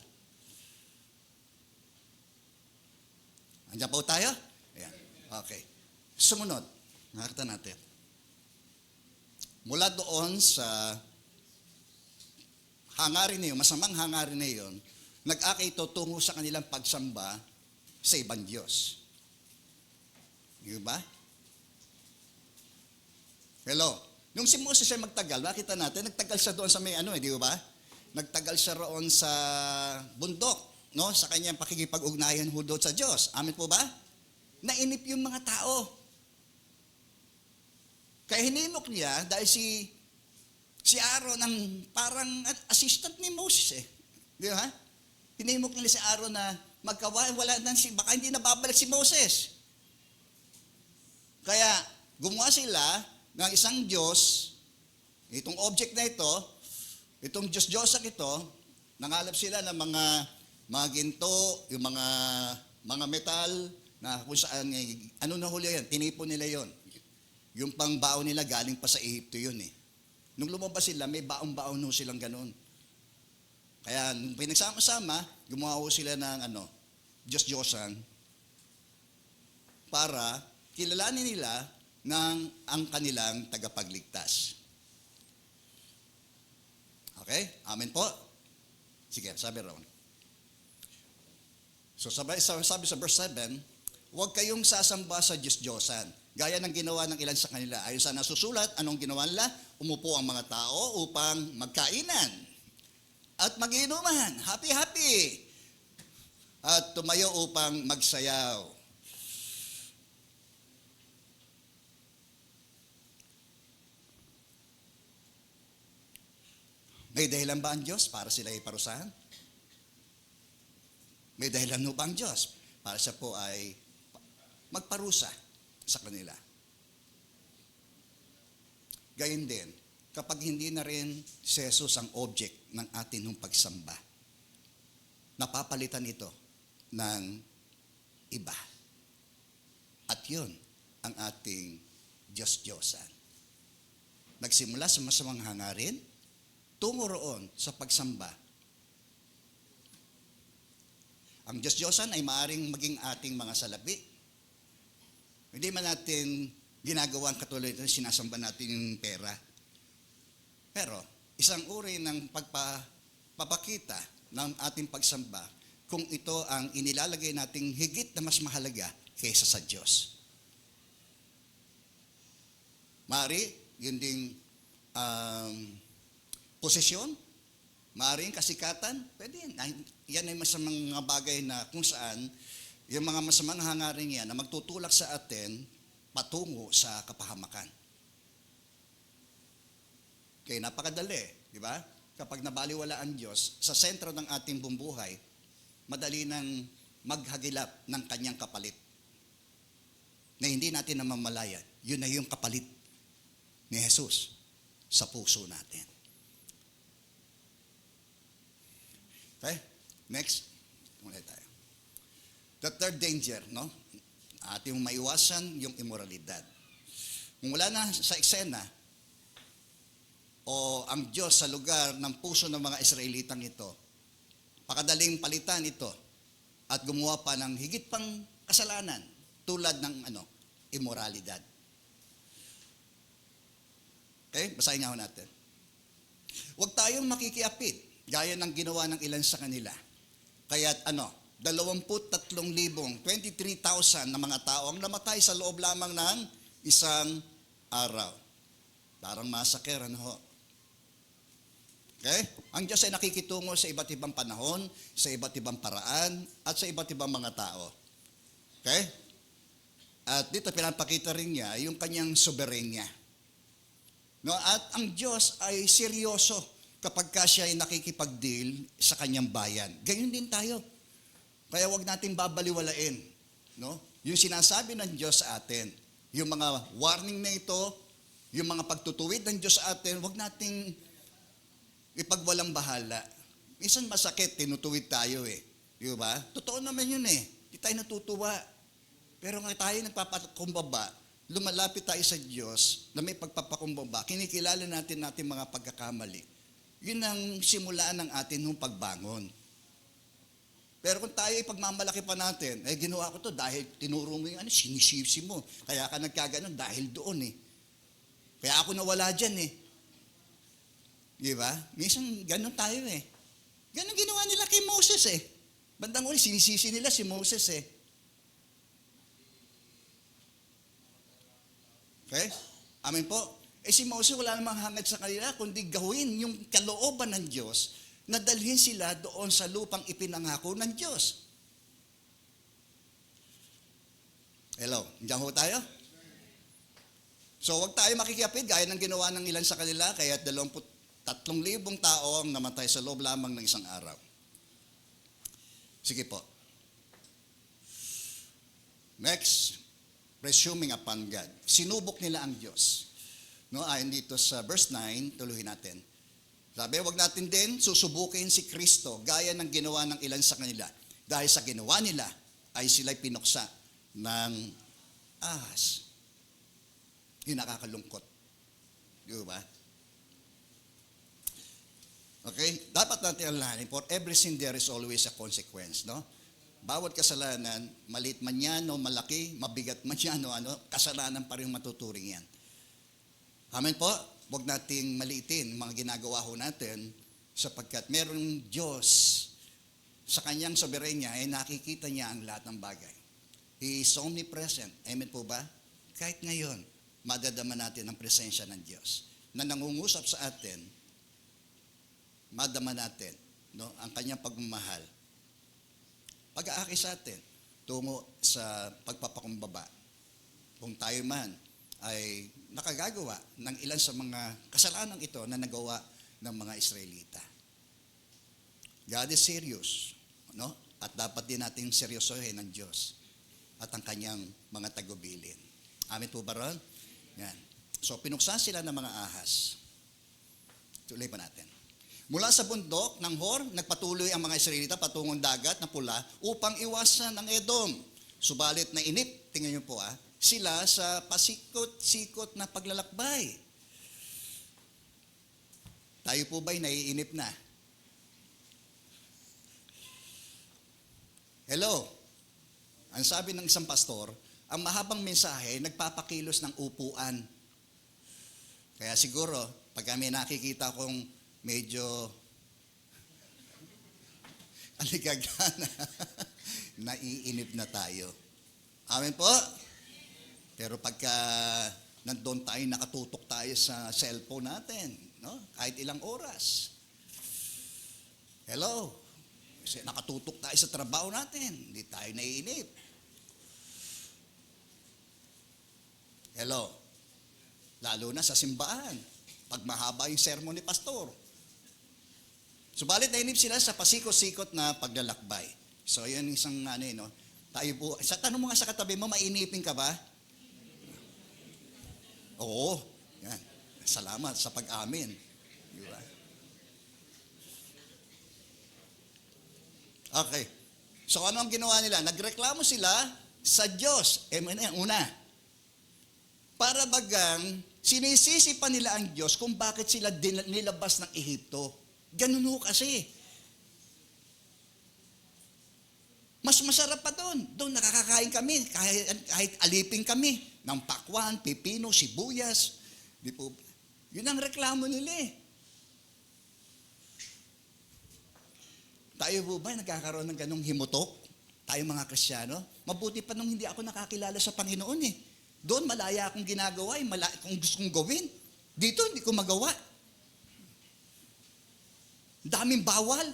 Speaker 1: Andiyan po tayo? Ayan. Okay. Sumunod, nakita natin. Mula doon sa hangarin na yun, masamang hangarin na yun, nag-akay ito tungo sa kanilang pagsamba sa ibang Diyos. Di ba? Hello. Nung si Moses ay magtagal, nakita natin, nagtagal siya doon sa may di ba? Nagtagal siya roon sa bundok, sa kanyang pakikipag-ugnayan ho doon sa Diyos. Amen po ba? Nainip yung mga tao. Kaya hinimok niya dahil si Aaron ang parang assistant ni Moses Di ba? Hinimok nila si Aaron na wala na baka hindi na babalik si Moses. Kaya gumawa sila ng isang Diyos, itong object na ito, itong Diyos-Diyosak ito, nangalap sila ng mga ginto, yung mga metal, na kung saan, na huli yan, tinipon nila yon. Yung pangbaon nila galing pa sa Ehipto yun Nung lumabas sila, may baong-baon silang ganun. Kaya nung pinagsama-sama, gumawa sila ng Diyos-Diyosan para kilalanin nila ang kanilang tagapagligtas. Okay? Amen po? Sige, sabi Ron. So sabi sa verse 7, huwag kayong sasamba sa Diyos-Diyosan, gaya ng ginawa ng ilan sa kanila. Ayon sa nasusulat, anong ginawa nila? Umupo ang mga tao upang magkainan at mag-inuman, happy-happy, at tumayo upang magsayaw. May dahilan ba ang Diyos para sila ay parusahan? May dahilan ba ang Diyos para siya po ay magparusa sa kanila? Gayun din, kapag hindi na rin si Jesus ang object ng atin ng pagsamba, napapalitan ito ng iba. At yun ang ating Diyos-Diyosan. Nagsimula sa masamang hangarin, tungo roon sa pagsamba. Ang Diyos-Diyosan ay maaaring maging ating mga salapi. Hindi man natin ginagawa ang katulad ito, sinasamba natin yung pera. Pero, isang uri ng pagpapakita ng ating pagsamba kung ito ang inilalagay nating higit na mas mahalaga kaysa sa Diyos. Maari, yun ding posisyon, maaaring kasikatan, pwede yan. Yan ay masamang mga bagay na kung saan yung mga masamang hangarin yan na magtutulak sa atin patungo sa kapahamakan. Kaya napakadali, di ba? Kapag nabaliwala ang Diyos, sa sentro ng ating bumbuhay, madali nang maghagilap ng kanyang kapalit. Na hindi natin namamalayan, yun na yung kapalit ni Jesus sa puso natin. Okay? Next. Muna tayo. The third danger, no? Ating maiwasan yung immoralidad. Kung wala na sa eksena, o ang Diyos sa lugar ng puso ng mga Israelitang ito, pakadaling palitan ito at gumawa pa ng higit pang kasalanan tulad ng immoralidad. Okay? Basahin nga ho natin. Huwag tayong makikiapit gaya ng ginawa ng ilan sa kanila. Kaya't 23,000 na mga tao ang namatay sa loob lamang ng isang araw. Parang massacre, ho? Okay? Ang Diyos ay nakikitungo sa iba't ibang panahon, sa iba't ibang paraan, at sa iba't ibang mga tao. Okay? At dito pinapakita rin niya yung kanyang soberenya. No? At ang Diyos ay seryoso kapag siya ay nakikipag-deal sa kanyang bayan. Ganyan din tayo. Kaya wag natin babaliwalain, no? Yung sinasabi ng Diyos sa atin, yung mga warning na ito, yung mga pagtutuwid ng Diyos sa atin, wag nating ipagwalang bahala. Minsan masakit, tinutuwid tayo Di ba? Totoo naman yun Di tayo natutuwa. Pero nga tayo nagpapakumbaba, lumalapit tayo sa Diyos na may pagpapakumbaba, kinikilala natin mga pagkakamali. Yun ang simulaan ng atin ng pagbangon. Pero kung tayo ipagmamalaki pa natin, ginawa ko to dahil tinuro mo yung sinisipsi mo. Kaya ka nagkaganon dahil doon Kaya ako nawala dyan Di ba? Minsan ganon tayo Ganon ginawa nila kay Moses Bandang uli, sinisisi nila si Moses Okay? Amen po. Si Moses wala namang hangad sa kanila, kundi gawin yung kalooban ng Diyos na dalhin sila doon sa lupang ipinangako ng Diyos. Hello, diyan ho tayo? So, wag tayo makikiapid gaya ng ginawa ng ilan sa kanila, kaya 23,000 tao ang namatay sa loob lamang ng isang araw. Sige po. Next, presuming upon God. Sinubok nila ang Diyos. No, ayon dito sa verse 9, tuloy natin. Sabi, wag natin din susubukin si Kristo gaya ng ginawa ng ilan sa kanila. Dahil sa ginawa nila ay sila'y pinuksa ng ahas. Yung nakakalungkot. Di ba? Okay? Dapat natin alalahanin, for every sin there is always a consequence, no? Bawat kasalanan, maliit man yan o malaki, mabigat man yan o kasalanan pa rin matuturing yan. Amen po? Huwag nating maliitin mga ginagawa ho natin sapagkat merong Diyos sa kanyang soberenya ay nakikita niya ang lahat ng bagay. He is omnipresent. Amen po ba? Kahit ngayon, madadama natin ang presensya ng Diyos na nangungusap sa atin, madama natin ang kanyang pagmamahal. Pag-aaki sa atin tungo sa pagpapakumbaba. Kung tayo man ay nakagagawa ng ilan sa mga kasalanan ito na nagawa ng mga Israelita. God is serious, no? At dapat din natin seryosohin ng Diyos at ang kanyang mga tagubilin. Amen po ba ron? Yan. So, pinuksan sila ng mga ahas. Tuloy pa natin. Mula sa bundok ng Hor, nagpatuloy ang mga Israelita patungong dagat na pula upang iwasan ang Edom. Subalit na inip, tingnan niyo po sila sa pasikot-sikot na paglalakbay. Tayo po ba'y naiinip na? Hello? Ang sabi ng isang pastor, ang mahabang mensahe nagpapakilos ng upuan. Kaya siguro, pag kami nakikita kong medyo aligagana, naiinip na tayo. Amen po? Pero pagka nandun tayo, nakatutok tayo sa cellphone natin, no? Kahit ilang oras. Hello? Kasi nakatutok tayo sa trabaho natin, hindi tayo naiinip. Hello? Lalo na sa simbahan, pag mahaba yung sermon ni pastor. Subalit nainip sila sa pasikot-sikot na paglalakbay. So, yun isang no? Tayo po, tanong mo nga sa katabi mo, mainipin ka ba? Oo. Yan. Salamat sa pag-amin. Di ba? Okay. So, ano ang ginawa nila? Nagreklamo sila sa Diyos. Una, para bagang sinisisi pa nila ang Diyos kung bakit sila nilabas ng Ehipto. Ganun ho kasi. Mas masarap pa doon. Doon nakakakain kami, kahit alipin kami ng pakwan, pipino, sibuyas. Di po, yun ang reklamo nila Tayo po ba nagkakaroon ng ganong himutok? Tayo mga Kristiyano? Mabuti pa nung hindi ako nakakilala sa Panginoon Doon malaya akong ginagawa, kung gusto kong gawin. Dito hindi ko magawa. Daming bawal.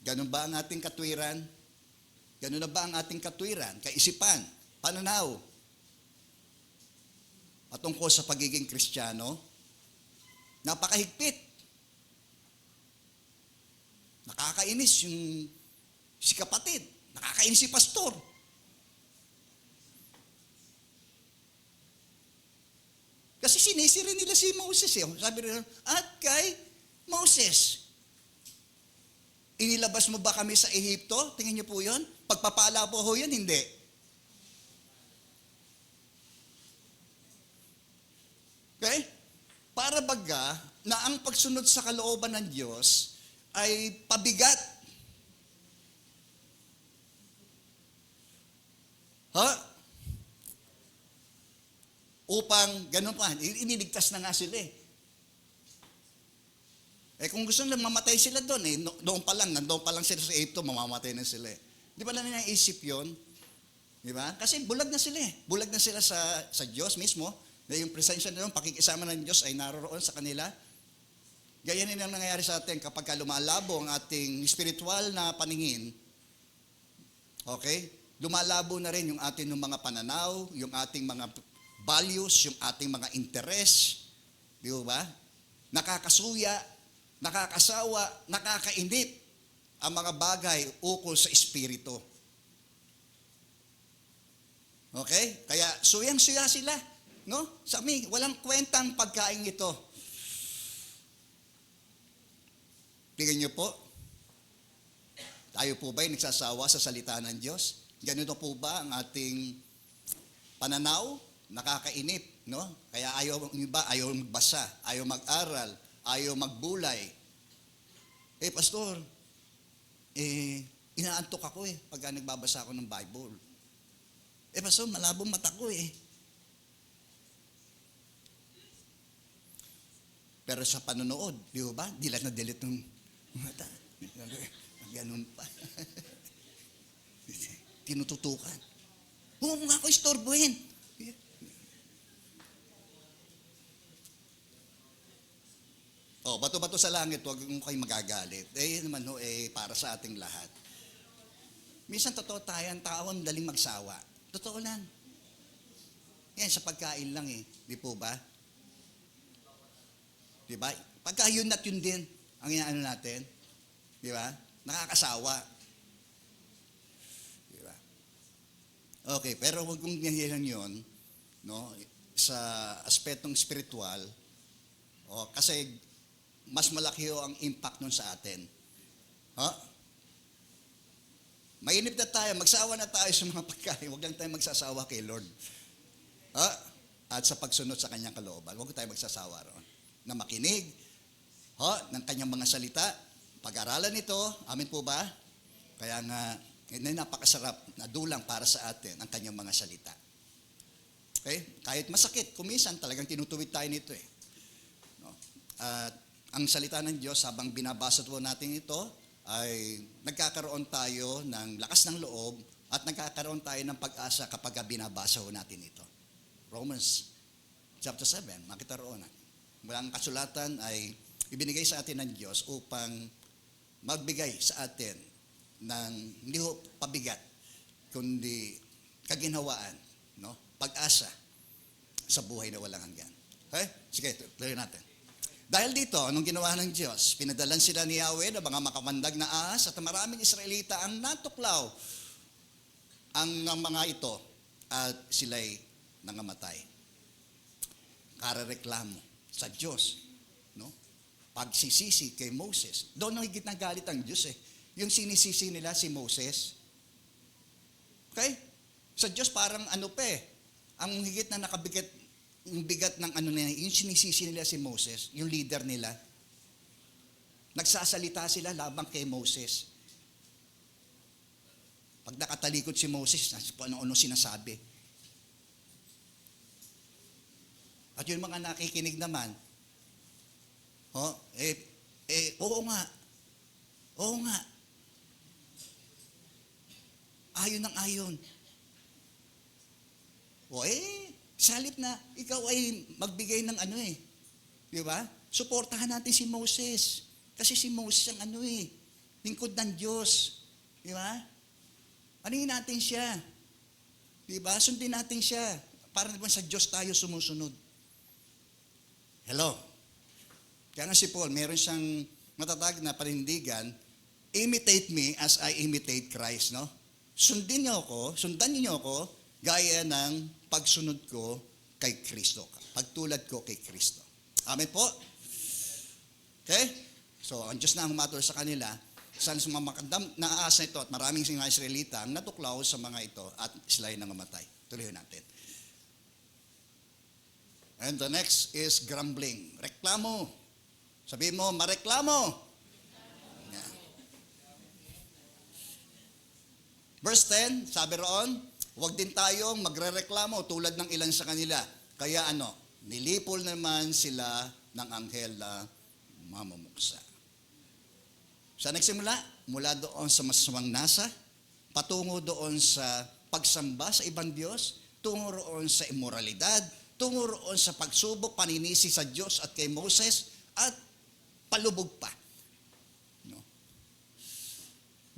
Speaker 1: Ganun ba ang ating katwiran? Ganun na ba ang ating katwiran, kaisipan, pananaw? Patungkol sa pagiging Kristiyano, napakahigpit. Nakakainis yung si kapatid, nakakainis si pastor. Kasi sinisi rin nila si Moses Sabi rin, at kay Moses, inilabas mo ba kami sa Ehipto? Tingnan niyo po yun. Pagpapala po ho yun, hindi. Okay? Para baga na ang pagsunod sa kalooban ng Diyos ay pabigat. Upang, ganun pa, iniligtas na nga sila kung gusto nila, mamatay sila doon nandoon pa lang sila sa Ehipto, mamamatay na sila Di ba namin naisip yun? Di ba? Kasi bulag na sila Bulag na sila sa Diyos mismo. Na yung presensya nila, pakikisama ng Diyos ay naroon sa kanila. Ganyan ang nangyayari sa atin kapag lumalabo ang ating spiritual na paningin. Okay? Lumalabo na rin yung ating mga pananaw, yung ating mga values, yung ating mga interest, di ba? Nakakasuya, nakakasawa, nakakainip ang mga bagay ukol sa espiritu. Okay? Kaya suyang-suya sila, no? Sa amin, walang kwentang pagkain ito. Tingnan niyo po, tayo po ba'y nagsasawa sa salita ng Diyos? Ganito po ba ang ating pananaw? Nakakainip, no? Kaya ayaw magbasa, ayaw mag-aral, ayaw magbulay. Pastor, inaantok ako pagka nagbabasa ako ng Bible. Pastor, malabong mata ko Pero sa panonood, di ba? Dilat na dilat ng mata. Ganun pa. Tinututukan. Huwag mo nga ako istorbohin. Bato-bato sa langit, huwag mo kayo magagalit. Naman para sa ating lahat. Minsan totoo tayo, ang tao ang daling magsawa. Totoo lang. Yan, sa pagkain lang Di po ba? Di ba? Pagka yun at yun din ang inaano natin, di ba? Nakakasawa. Di ba? Okay, pero huwag kong nihilang yun, no? Sa aspetong spiritual, kasi mas malaki ang impact nun sa atin. Mainip na tayo, magsawa na tayo sa mga pagkain, huwag lang tayo magsasawa kay Lord. At sa pagsunod sa kanyang kalooban, huwag tayo magsasawa roon. Na makinig ng kanyang mga salita, pag-aralan ito, amin po ba? Kaya nga, napakasarap na dulang para sa atin ang kanyang mga salita. Okay? Kahit masakit, kumisan talagang tinutuwid tayo nito eh. No? At ang salita ng Diyos, habang binabasa po natin ito, ay nagkakaroon tayo ng lakas ng loob at nagkakaroon tayo ng pag-asa kapag binabasa po natin ito. Romans chapter 7, makita roon. Ang kasulatan ay ibinigay sa atin ng Diyos upang magbigay sa atin ng hindi pabigat, kundi kaginhawaan, no? Pag-asa sa buhay na walang hanggan. Okay? Sige, tuloy natin. Dahil dito, anong ginawa ng Diyos? Pinadalan sila ni Yahweh na mga makamandag na ahas at maraming Israelita ang natuklaw ang mga ito at sila'y nangamatay. Karareklamo sa Diyos, no? Pagsisisi kay Moses. Doon ang higit na galit ang Diyos eh. Yung sinisisi nila si Moses. Okay? Sa Diyos parang ang higit na nakabigat, yung bigat ng yung sinisisi nila si Moses, yung leader nila. Nagsasalita sila labang kay Moses. Pag nakatalikod si Moses, ano sinasabi. At yung mga nakikinig naman, oo nga. Ayon ng ayon. Salip na ikaw ay magbigay ng di ba? Suportahan natin si Moses. Kasi si Moses ang lingkod ng Diyos. Di ba? Anuhin natin siya. Di ba? Sundin natin siya. Para naman sa Diyos tayo sumusunod. Hello? Kaya nga si Paul, meron siyang matatag na panindigan, imitate me as I imitate Christ, no? Sundan niyo ako, gaya ng pagsunod ko kay Kristo. Pagtulad ko kay Kristo. Amen po? Okay? So, ang Diyos na ang humatol sa kanila, sa mga makandam na aasa ito at maraming mga Israelita ang natuklaw sa mga ito at sila'y nangamatay. Tuloy natin. And the next is grumbling. Reklamo. Sabihin mo, mareklamo. Yeah. Verse 10, sabi roon, huwag din tayong magrereklamo tulad ng ilan sa kanila. Kaya nilipol naman sila ng anghel na mamumuksa. Saan nagsimula? Mula doon sa masamang nasa, patungo doon sa pagsamba sa ibang Diyos, tungo roon sa immoralidad, tungo roon sa pagsubok, paninisi sa Diyos at kay Moses, at palubog pa. No?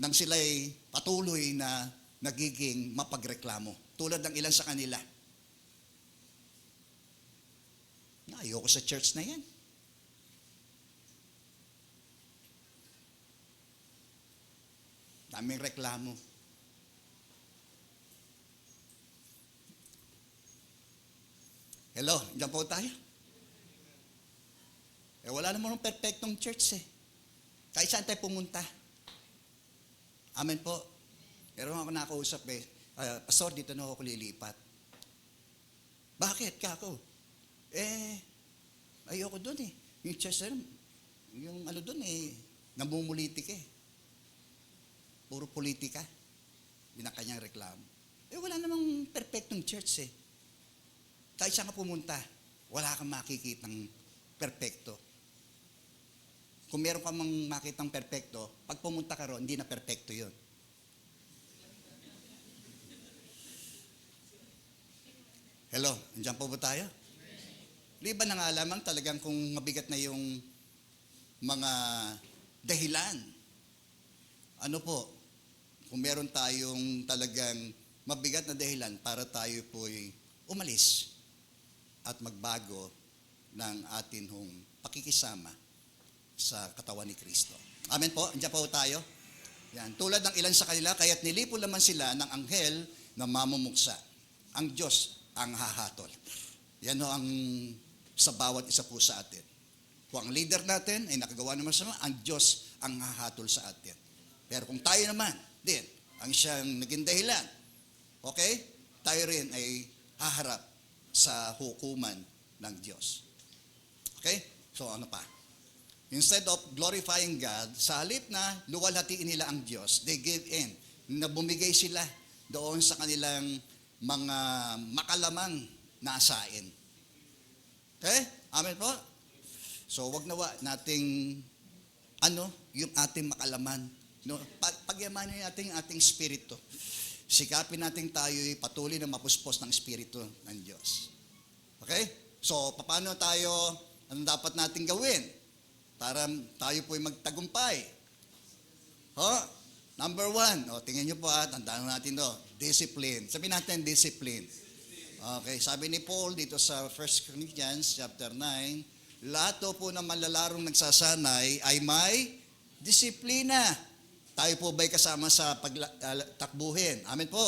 Speaker 1: Nang sila'y patuloy na nagiging mapagreklamo, tulad ng ilan sa kanila. Ayoko sa church na yan. Daming reklamo. Hello, diyan po tayo. Wala naman ng perfectong church eh. Kahit saan tayo pumunta. Amen po. Meron ako nakausap Pastor, dito na ako lilipat. Bakit kako? Ayoko dun eh. Yung church na yung dun namumulitik eh. Puro politika. Yun ang kanyang reklamo. Wala namang perfectong church eh. Kahit saan ka pumunta, wala kang makikitang perfecto. Kung meron ka mang makitang perfecto, pag pumunta ka ron, hindi na perfecto yun. Hello, nandiyan po ba tayo? Di ba nangalamang talagang kung mabigat na yung mga dahilan? Kung meron tayong talagang mabigat na dahilan para tayo po'y umalis at magbago ng atin hong pakikisama sa katawan ni Kristo. Amen po? Andiyan po tayo. Yan. Tulad ng ilan sa kanila, kaya't nilipo naman sila ng anghel na mamumuksa. Ang Diyos ang hahatol. Yan ho ang sa bawat isa po sa atin. Kung ang leader natin ay nakagawa ng masama, ang Diyos ang hahatol sa atin. Pero kung tayo naman, din, ang siyang naging dahilan, okay? Tayo rin ay haharap sa hukuman ng Diyos. Okay? So ano pa? Instead of glorifying God, sa halip na luwalhatiin nila ang Diyos, they gave in. Na bumigay sila doon sa kanilang mga makalamang na asain. Okay? Amen po? So wag nawa nating yung ating makalaman. No? Pagyamanin natin yung ating spirito. Sikapin natin tayo'y patuloy na mapuspos ng spirito ng Diyos. Okay? So, paano tayo, anong dapat natin gawin para tayo po'y magtagumpay? Number 1, tingnan nyo po tandaan natin to, discipline. Sabihin natin, discipline. Okay, sabi ni Paul dito sa 1 Corinthians chapter 9, lahat po na malalarong nagsasanay ay may disiplina. Tayo po ba'y kasama sa pagtakbuhin? Amen po.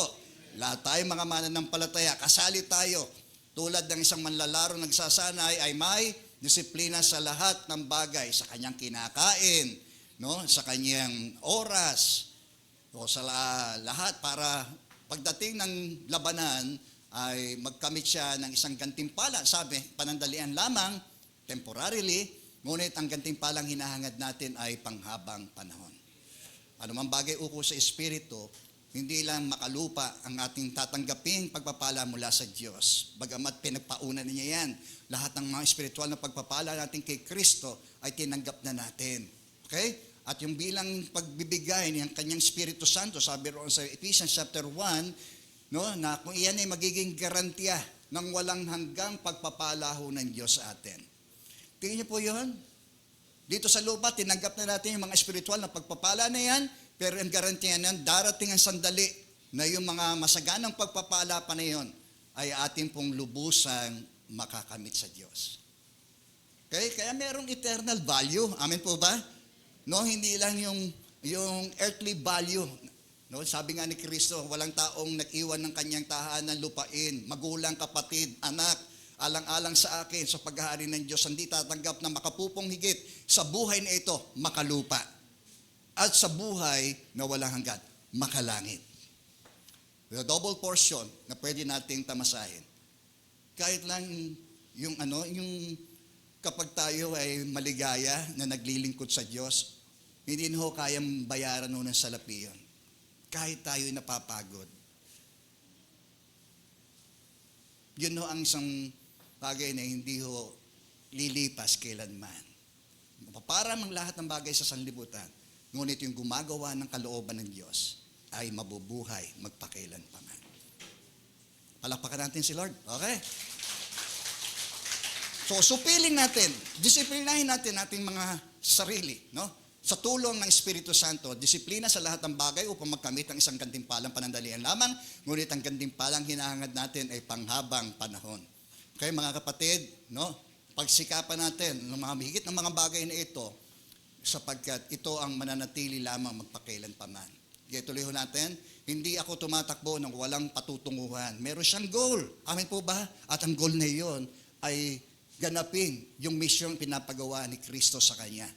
Speaker 1: Lahat tayo mga mananampalataya, kasali tayo. Tulad ng isang manlalarong nagsasanay ay may disiplina sa lahat ng bagay, sa kanyang kinakain, no? Sa kanyang oras, o sa lahat para pagdating ng labanan ay magkamit siya ng isang gantimpala. Sabi, panandalian lamang, temporarily, ngunit ang gantimpalang hinahangad natin ay panghabang panahon. Ano man bagay uko sa Espiritu, hindi lang makalupa ang ating tatanggaping pagpapala mula sa Diyos. Bagamat pinagpauna niya yan, lahat ng mga espiritual na pagpapala natin kay Kristo ay tinanggap na natin. Okay? At yung bilang pagbibigay ng kanyang Espiritu Santo, sabi roon sa Ephesians chapter 1, no, na kung iyan ay magiging garantiya ng walang hanggang pagpapala ho ng Diyos sa atin. Tingnan niyo po yun. Dito sa lupa, tinanggap na natin yung mga espiritual na pagpapala na yan, pero ang garantiya na yan, darating ang sandali na yung mga masaganang pagpapala pa na yun ay ating pong lubusang makakamit sa Diyos. Okay? Kaya merong eternal value. Amen po ba? No, hindi lang yung earthly value. No, sabi nga ni Kristo, walang taong nag-iwan ng kanyang tahanan lupain, magulang, kapatid, anak, alang-alang sa akin sa paghahari ng Diyos, hindi tatanggap na makapupong higit sa buhay na ito, makalupa. At sa buhay na walang hanggan, makalangit. The double portion na pwede nating tamasahin. Kahit lang yung kapag tayo ay maligaya na naglilingkod sa Diyos, hindi ho kayang bayaran ho ng salapi yun. Kahit tayo ay napapagod. Yun ho ang isang bagay na hindi ho lilipas kailanman. Para mang lahat ng bagay sa sanlibutan, ngunit yung gumagawa ng kalooban ng Diyos ay mabubuhay magpakailanpaman. Palakpakan natin si Lord. Okay? So, supiling natin, disiplinahin natin ating mga sarili, no? Sa tulong ng Espiritu Santo, disiplina sa lahat ng bagay upang magkamit ang isang gantimpalang panandalian lamang, ngunit ang gantimpalang hinahangad natin ay panghabang panahon. Okay, mga kapatid, no? Pagsikapan natin ng mga higit ng mga bagay na ito, sapagkat ito ang mananatili lamang magpakailanpaman. Kaya tuloy ho natin, hindi ako tumatakbo ng walang patutunguhan. Meron siyang goal. Amin po ba? At ang goal na iyon ay ganapin yung mission pinapagawa ni Kristo sa Kanya.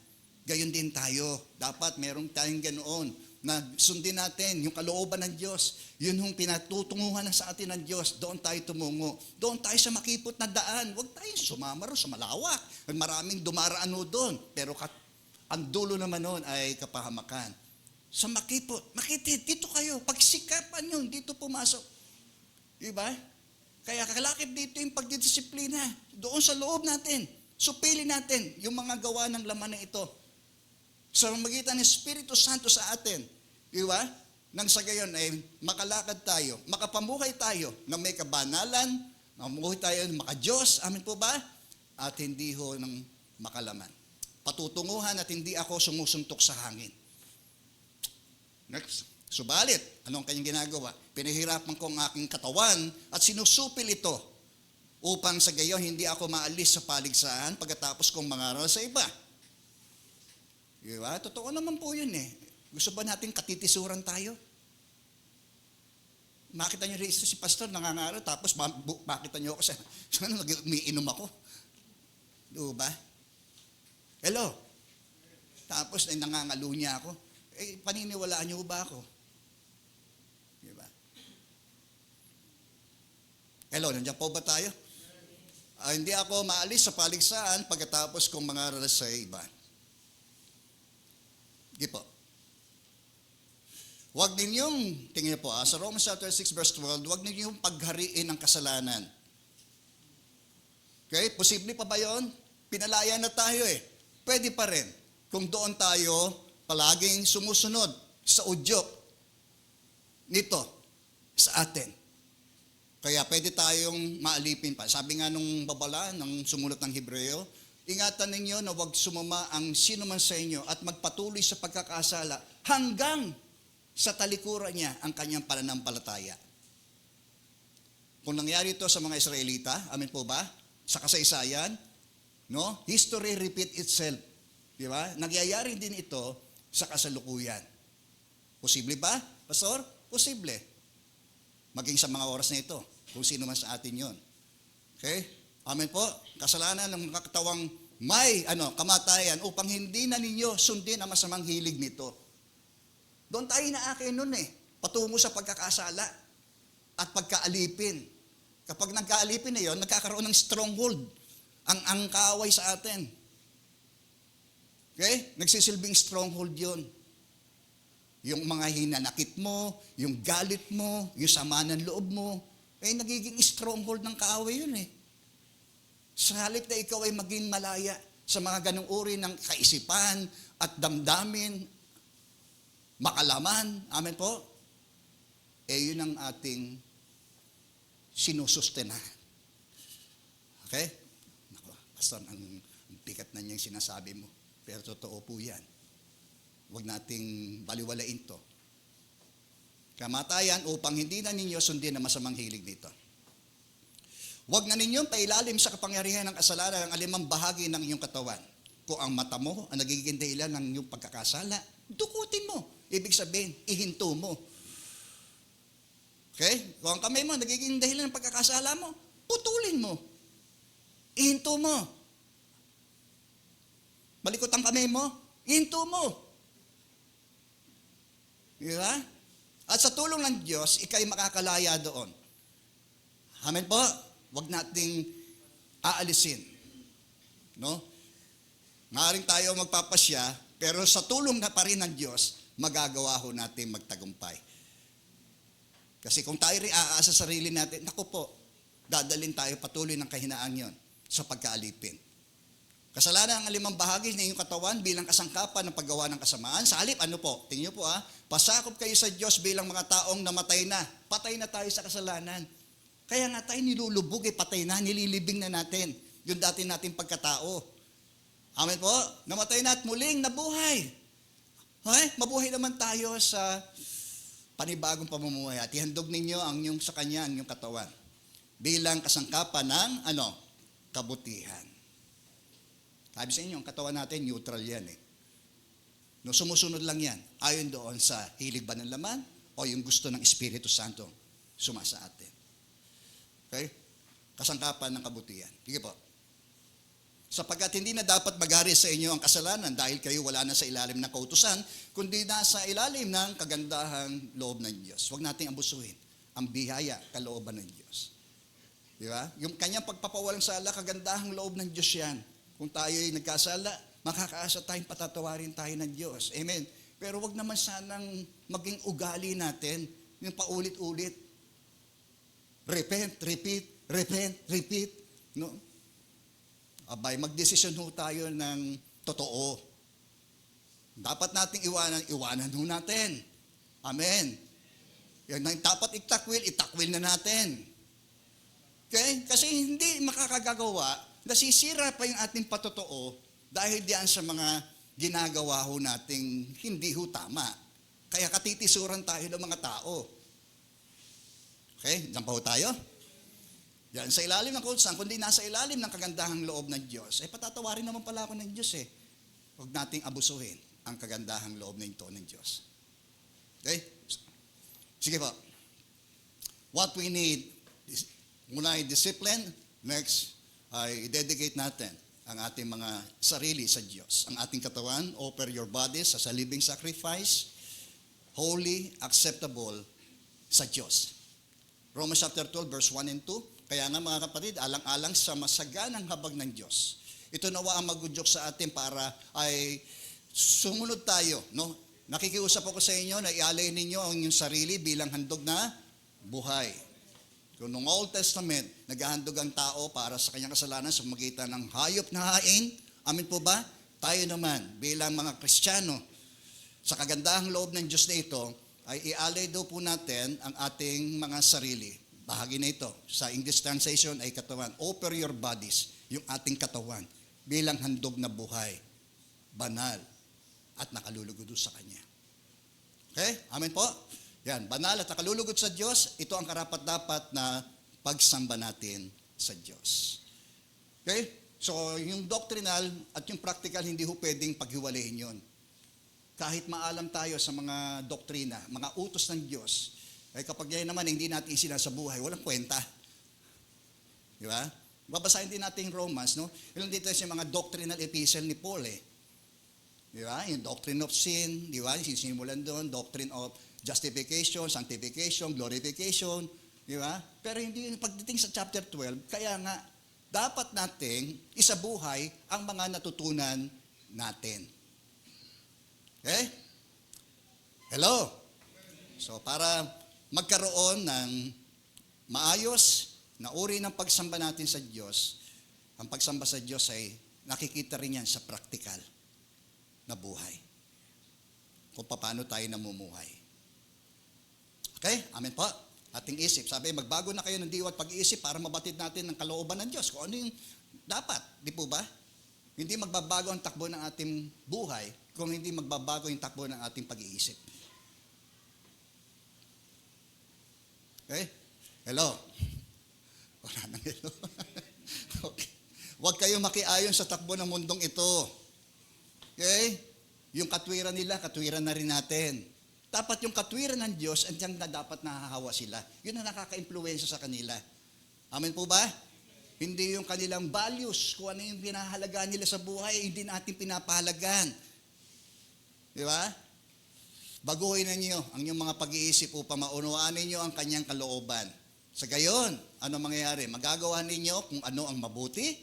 Speaker 1: Gayon din tayo. Dapat merong tayong ganoon na sundin natin yung kalooban ng Diyos. Yun yung pinatutunguhan na sa atin ng Diyos. Doon tayo tumungo. Doon tayo sa makipot na daan. Huwag tayong sumamaro sa malawak. Maraming dumaraan ho doon. Pero ang dulo naman noon ay kapahamakan. Sa makipot, makitid, dito kayo. Pagsikapan yun, dito pumasok. Diba? Kaya kalakip dito yung pagdidisiplina. Doon sa loob natin. Supili natin yung mga gawa ng laman na ito. Sa magitan ng Espiritu Santo sa atin. Diba? Nang sa gayon ay makalakad tayo, makapamuhay tayo na may kabanalan, mamuhay tayo ng maka-Diyos. Amin po ba? At hindi ho ng makalaman. Patutunguhan at hindi ako sumusuntok sa hangin. Next. Subalit, anong kanyang ginagawa? Pinahirapan ko ang aking katawan at sinusupil ito upang sa gayon hindi ako maalis sa paligsahan pagkatapos kong mangaral sa iba. Diba? Totoo naman po yun eh. Gusto ba natin katitisuran tayo? Makita niyo rin si pastor nangangaral tapos makita niyo ako sa umiinom ako. Diba? Hello? Tapos nangangalo niya ako. Paniniwalaan niyo ba ako? Diba? Hello, nandiyan po ba tayo? Hindi ako maalis sa paligsahan pagkatapos kong mangaral sa iba. Sige po. Huwag ninyong, tingin po sa Romans chapter 6 verse 12, huwag ninyong paghariin ang kasalanan. Okay? Posible pa ba yun? Pinalaya na tayo eh. Pwede pa rin. Kung doon tayo palaging sumusunod sa udyok nito sa atin. Kaya pwede tayong maalipin pa. Sabi nga nung babala, ng sumulat ng Hebreo, ingatan ninyo na huwag sumama ang sino man sa inyo at magpatuloy sa pagkakasala hanggang sa talikuran niya ang kanyang pananampalataya. Kung nangyari ito sa mga Israelita, amin po ba? Sa kasaysayan, no? History repeat itself. Di ba? Nagyayari din ito sa kasalukuyan. Posible ba, Pastor? Posible. Maging sa mga oras na ito, kung sino man sa atin yon. Okay? Amen po. Kasalanan ng katawang may kamatayan upang hindi na ninyo sundin ang masamang hilig nito. Doon tayo naakin nun eh. Patungo sa pagkakasala at pagkaalipin. Kapag nagkaalipin na yon, nagkakaroon ng stronghold ang kaaway sa atin. Okay? Nagsisilbing stronghold yon. Yung mga hinanakit mo, yung galit mo, yung sama ng loob mo, nagiging stronghold ng kaaway yun eh. Sa halip na ikaw ay maging malaya sa mga ganong uri ng kaisipan at damdamin, makalaman, amen po, yun ang ating sinusustena. Okay? Naku, Pastor, ang bigat na niyang sinasabi mo. Pero totoo po yan. Huwag nating baliwalain to. Kamatayan upang hindi na ninyo sundin ang masamang hilig nito. Huwag na ninyong pailalim sa kapangyarihan ng kasalanan ang alimang bahagi ng inyong katawan. Kung ang mata mo ang nagiging dahilan ng inyong pagkakasala, dukutin mo. Ibig sabihin, ihinto mo. Okay? Kung ang kamay mo nagiging dahilan ng pagkakasala mo, putulin mo. Ihinto mo. Balikot ang kamay mo, ihinto mo. Diba? At sa tulong ng Diyos, ikay makakalaya doon. Amen po? Huwag nating aalisin. No? Maaring tayo magpapasya, pero sa tulong na pa rin ng Diyos, magagawa ho natin magtagumpay. Kasi kung tayo rin aasa sa sarili natin, naku po, dadalhin tayo patuloy ng kahinaan yon sa pagkaalipin. Kasalanan ang alimang bahagi ng iyong katawan bilang kasangkapan ng paggawa ng kasamaan. Sa halip, tingnan niyo po pasakop kayo sa Diyos bilang mga taong namatay na. Patay na tayo sa kasalanan. Kaya nga tayo nilulubog, patay na, nililibing na natin yung dati nating pagkatao. Amen po? Namatay na at muling nabuhay. Okay? Mabuhay naman tayo sa panibagong pamumuhay. At ihandog ninyo ang inyong sa Kanya, ang inyong katawan. Bilang kasangkapan ng kabutihan. Sabi sa inyo, ang katawan natin, neutral yan eh. No, sumusunod lang yan. Ayon doon sa hilig ba ng laman o yung gusto ng Espiritu Santo sumasa atin. Okay? Kasangkapan ng kabutihan. Sige po. Sapagkat hindi na dapat magari sa inyo ang kasalanan dahil kayo wala na sa ilalim ng kautusan, kundi nasa ilalim ng kagandahang loob ng Diyos. Huwag nating abusuhin ang biyaya, kalooban ng Diyos. Di ba? Yung kanyang pagpapawalang sala, kagandahang loob ng Diyos yan. Kung tayo ay nagkasala, makakaasa tayong patatawarin tayo ng Diyos. Amen. Pero wag naman sanang maging ugali natin yung paulit-ulit. Repent, repeat, repent, repeat. No? Abay, magdesisyon ho tayo ng totoo. Dapat nating iwanan ho natin. Amen. Yan, dapat itakwil na natin. Okay? Kasi hindi makakagagawa, nasisira pa yung ating patotoo dahil diyan sa mga ginagawa ho nating hindi ho tama. Kaya katitisuran tayo ng mga tao. Okay? Diyan pa ho tayo? Yan, sa ilalim ng kautusan, kundi nasa ilalim ng kagandahang loob ng Diyos, patatawarin naman pala ako ng Diyos Huwag nating abusuhin ang kagandahang loob na ito ng Diyos. Okay? Sige po. What we need, muna ay discipline, next ay i-dedicate natin ang ating mga sarili sa Diyos. Ang ating katawan, offer your bodies as a living sacrifice, holy, acceptable sa Diyos. Romans chapter 12, verse 1 and 2. Kaya nga mga kapatid, alang-alang sa masaganang habag ng Diyos, ito nawa ang magudyok sa atin para ay sumunod tayo. No? Nakikiusap ako sa inyo na ialay ninyo ang inyong sarili bilang handog na buhay. Kung noong Old Testament, naghahandog ang tao para sa kanyang kasalanan sa magitan ng hayop na hain, amin po ba? Tayo naman bilang mga Kristiyano, sa kagandahang loob ng Diyos na ito, ay ialay daw po natin ang ating mga sarili. Bahagi na ito. Sa English translation ay katawan. Offer your bodies, yung ating katawan, bilang handog na buhay, banal, at nakalulugod sa Kanya. Okay? Amen po? Yan, banal at nakalulugod sa Diyos, ito ang karapat-dapat na pagsamba natin sa Diyos. Okay? So, yung doctrinal at yung practical, hindi ho pwedeng paghiwalayin yun. Kahit maalam tayo sa mga doktrina, mga utos ng Diyos, ay kapag yan naman hindi natin isinasa buhay, walang kwenta. Di ba? Babasahin din natin yung Romans, no? Ilan dito yung mga doctrinal epistle ni Paul, Di ba? Yung doctrine of sin, di ba? Sisimulan doon, doctrine of justification, sanctification, glorification, di ba? Pero hindi yung pagdating sa chapter 12, kaya nga, dapat nating isabuhay ang mga natutunan natin. Okay? Hello? So, para magkaroon ng maayos na uri ng pagsamba natin sa Diyos, ang pagsamba sa Diyos ay nakikita rin yan sa praktikal na buhay. Kung paano tayo namumuhay. Okay? Amen po? Ating isip. Sabi, magbago na kayo ng diwa at pag-iisip para mabatid natin ng kalooban ng Diyos. Kung ano yung dapat. Di po ba? Hindi magbabago ang takbo ng ating buhay kung hindi magbabago yung takbo ng ating pag-iisip. Okay? Hello? Wala nang hello. Okay. Huwag kayong makiayon sa takbo ng mundong ito. Okay? Yung katwiran nila, katwiran na rin natin. Dapat yung katwiran ng Diyos, andyan na dapat nahahawa sila. Yun ang nakaka-impluwensya sa kanila. Amen po ba? Hindi yung kanilang values, kung ano yung pinahalagaan nila sa buhay, hindi natin pinapahalagaan. Di ba? Baguhin ninyo ang inyong mga pag-iisip upang maunawaan ninyo ang kanyang kalooban. Sa gayon, ano mangyayari? Magagawa ninyo kung ano ang mabuti,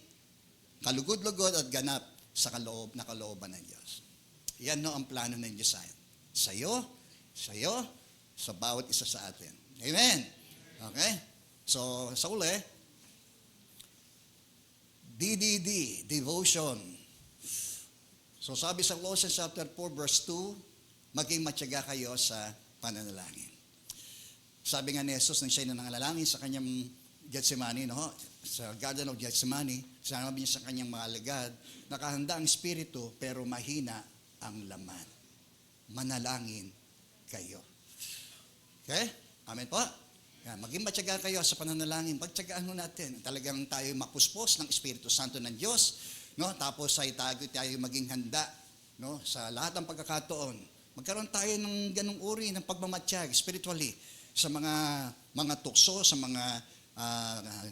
Speaker 1: kalugod-lugod at ganap sa kalooban ng Diyos. Yan no ang plano ng Diyos sa'yo, sa bawat isa sa atin. Amen? Okay? So, sa uli, DDD, devotion. So, sabi sa Colossians chapter 4, verse 2, maging matyaga kayo sa pananalangin. Sabi nga ni Jesus nang siya'y nananalangin sa kanyang Gethsemane, no? Sa Garden of Gethsemane, sinabi niya sa kanyang mga alagad, nakahanda ang espiritu pero mahina ang laman. Manalangin kayo. Okay? Amen po? Yan, maging matyaga kayo sa pananalangin. Pagtyagaan mo natin. Talagang tayo mapuspos ng Espiritu Santo ng Diyos. No? Tapos ay tayo maging handa, no? Sa lahat ng pagkakataon. Magkaroon tayo ng ganung uri ng pagmamatiyag spiritually sa mga tukso, sa mga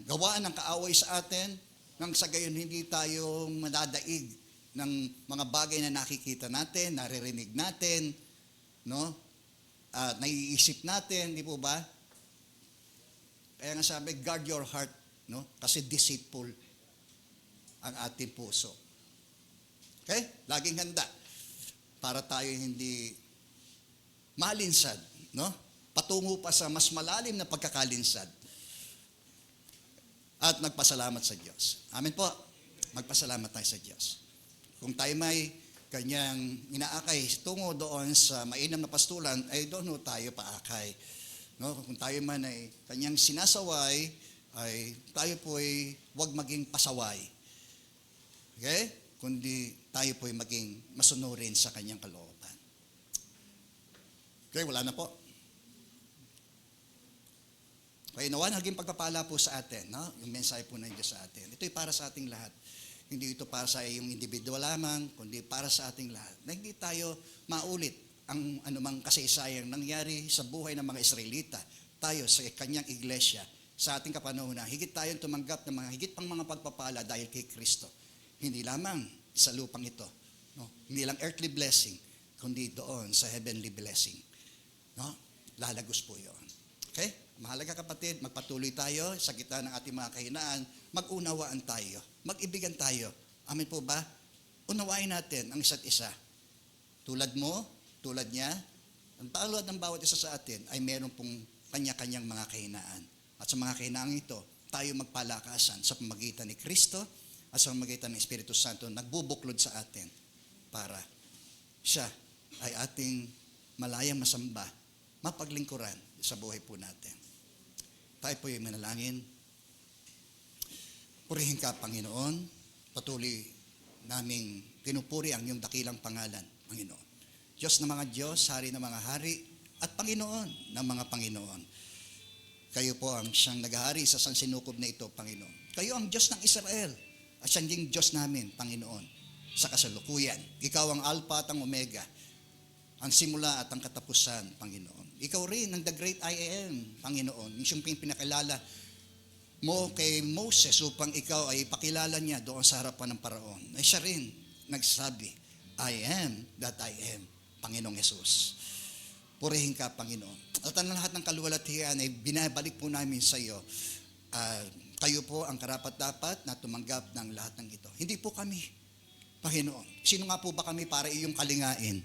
Speaker 1: gawaan ng kaaway sa atin, nang sa gayon hindi tayo madadaig ng mga bagay na nakikita natin, naririnig natin, no? Naiisip natin, di po ba? Kaya nga sabi, guard your heart, no? Kasi deceitful ang ating puso. Okay? Laging handa para tayo hindi malinsad, no? Patungo pa sa mas malalim na pagkakalinsad. At magpasalamat sa Diyos. Amen po. Magpasalamat tayo sa Diyos. Kung tayo may kanyang inaakay tungo doon sa mainam na pastulan, ay doon tayo paakay. No? Kung tayo man ay kanyang sinasaway, ay tayo po ay huwag maging pasaway. Okay? Kundi tayo po ay maging masunurin sa kanyang kalooban. Okay, wala na po. Kaya nawa naging pagpapala po sa atin, no? Yung mensahe po ng Diyos sa atin. Ito'y para sa ating lahat. Hindi ito para sa yung individual lamang, kundi para sa ating lahat. Na hindi tayo maulit ang anumang kasaysayang nangyari sa buhay ng mga Israelita. Tayo sa kanyang iglesia, sa ating kapanahunan, higit tayong tumanggap ng mga higit pang mga pagpapala dahil kay Kristo. Hindi lamang sa lupang ito, no? Hindi lang earthly blessing, kundi doon sa heavenly blessing. No? Lalagos po yun. Okay? Mahalaga kapatid, magpatuloy tayo sa gitna ng ating mga kahinaan, mag-unawaan tayo, mag-ibigan tayo. Amen po ba? Unawain natin ang isa't isa. Tulad mo, tulad niya, ang tulad ng bawat isa sa atin ay meron pong kanya-kanyang mga kahinaan. At sa mga kahinaan ito, tayo magpalakasan sa pamagitan ni Kristo at sa pamagitan ng Espiritu Santo nagbubuklod sa atin para siya ay ating malayang masamba, mapaglingkuran sa buhay po natin. Tayo po yung manalangin. Purihin ka, Panginoon. Patuloy naming pinupuri ang iyong dakilang pangalan, Panginoon. Diyos ng mga Diyos, Hari ng mga hari, at Panginoon ng mga Panginoon. Kayo po ang siyang naghahari sa sansinukob na ito, Panginoon. Kayo ang Diyos ng Israel at siyang ding Diyos namin, Panginoon, sa kasalukuyan. Ikaw ang Alpha at ang Omega, ang simula at ang katapusan, Panginoon. Ikaw rin ang the great I am, Panginoon. Yung pinakilala mo kay Moses upang ikaw ay ipakilala niya doon sa harapan ng Paraon. Ay siya rin nagsabi, I am that I am, Panginoong Yesus. Purihin ka, Panginoon. At ang lahat ng kaluwalhatian ay binabalik po namin sa iyo. Kayo po ang karapat-dapat na tumanggap ng lahat ng ito. Hindi po kami, Panginoon. Sino nga po ba kami para iyong kalingain?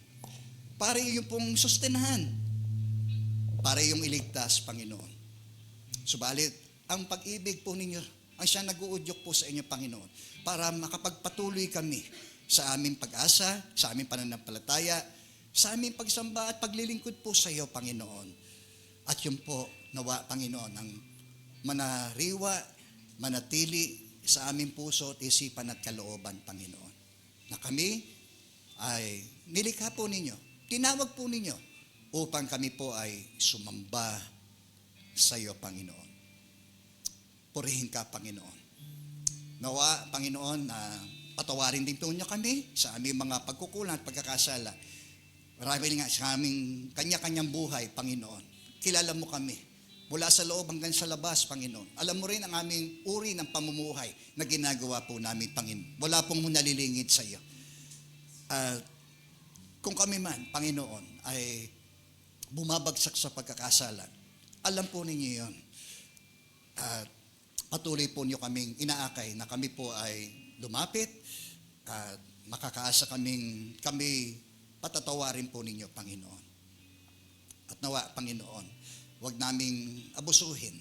Speaker 1: Para iyong pong sustenahan. Para iyong iligtas, Panginoon. Subalit, ang pag-ibig po ninyo, ang siya nag-uudyok po sa inyo, Panginoon, para makapagpatuloy kami sa aming pag-asa, sa aming pananampalataya, sa aming pagsamba at paglilingkod po sa iyo, Panginoon. At yun po, nawa, Panginoon, ang manariwa, manatili sa aming puso at isipan at kalooban, Panginoon. Na kami ay nilikha po ninyo, tinawag po ninyo, upang kami po ay sumamba sa iyo, Panginoon. Purihin ka, Panginoon. Nawa, Panginoon, na patawarin din po niyo kami sa aming mga pagkukulang at pagkakasala. Marami nga sa aming kanya-kanyang buhay, Panginoon. Kilala mo kami mula sa loob hanggang sa labas, Panginoon. Alam mo rin ang aming uri ng pamumuhay na ginagawa po namin, Panginoon. Wala pong nalilingid sa iyo. Kung kami man, Panginoon, ay bumabagsak sa pagkakasala, alam po ninyo yun. At patuloy po niyo kaming inaakay na kami po ay lumapit at makakaasa kami patatawarin po ninyo, Panginoon. At nawa, Panginoon, huwag naming abusuhin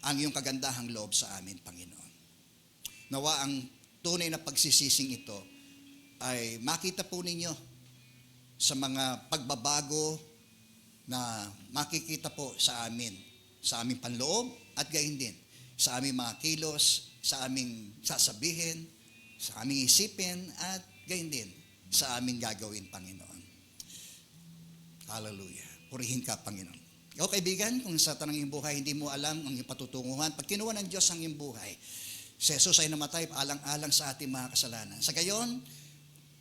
Speaker 1: ang iyong kagandahang loob sa amin, Panginoon. Nawa ang tunay na pagsisising ito ay makita po ninyo sa mga pagbabago na makikita po sa aming panloob at gayon din sa aming mga kilos, sa aming sasabihin, sa aming isipin at gayon din sa aming gagawin, Panginoon. Hallelujah. Purihin ka, Panginoon. Ikaw, kaibigan, kung sa tanang iyong buhay hindi mo alam ang iyong patutunguhan, pag kinuha ng Diyos ang iyong buhay, si Jesus ay namatay alang-alang sa ating mga kasalanan. Sa gayon,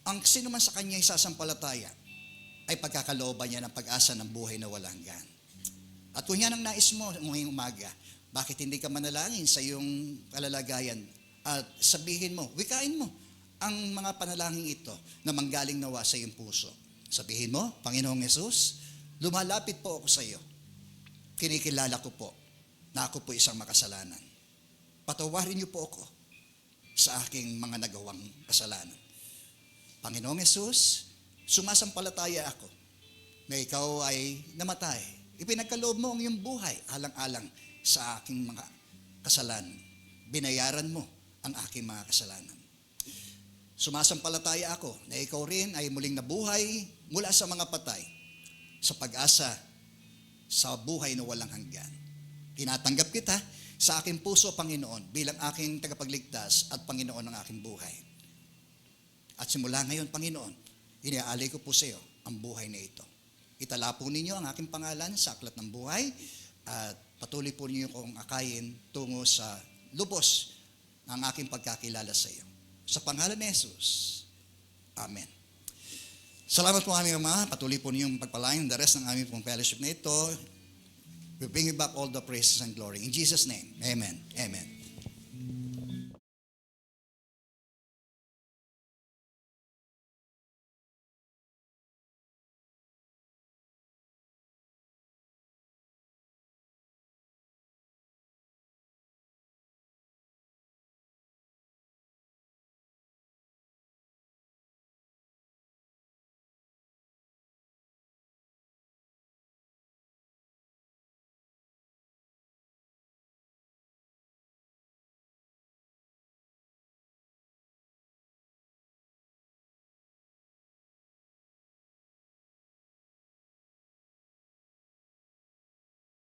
Speaker 1: ang sino man sa kanya ay sasampalataya ay pagkakalooban niya ng pag-asa ng buhay na walang hanggan. At kung yan ang nais mo ngayong umaga, bakit hindi ka manalangin sa iyong kalalagayan at sabihin mo, wikain mo ang mga panalangin ito na manggaling nawa sa iyong puso. Sabihin mo, Panginoong Yesus, lumalapit po ako sa iyo. Kinikilala ko po na ako po isang makasalanan. Patawarin niyo po ako sa aking mga nagawang kasalanan. Panginoong Yesus, sumasampalataya ako na ikaw ay namatay. Ipinagkaloob mo ang iyong buhay alang-alang sa aking mga kasalanan. Binayaran mo ang aking mga kasalanan. Sumasampalataya ako na ikaw rin ay muling nabuhay mula sa mga patay sa pag-asa sa buhay na walang hanggan. Tinatanggap kita sa aking puso, Panginoon, bilang aking tagapagligtas at Panginoon ng aking buhay. At simula ngayon, Panginoon, iniaalay ko po sa iyo ang buhay na ito. Itala po ninyo ang aking pangalan sa aklat ng buhay at patuloy po niyo kong akayin tungo sa lubos ng aking pagkakilala sa iyo. Sa pangalan ni Jesus. Amen. Salamat po aming Ama. Patuloy po niyong pagpalain the rest ng aming pong fellowship na ito. We bring you back all the praises and glory. In Jesus' name, amen. Amen.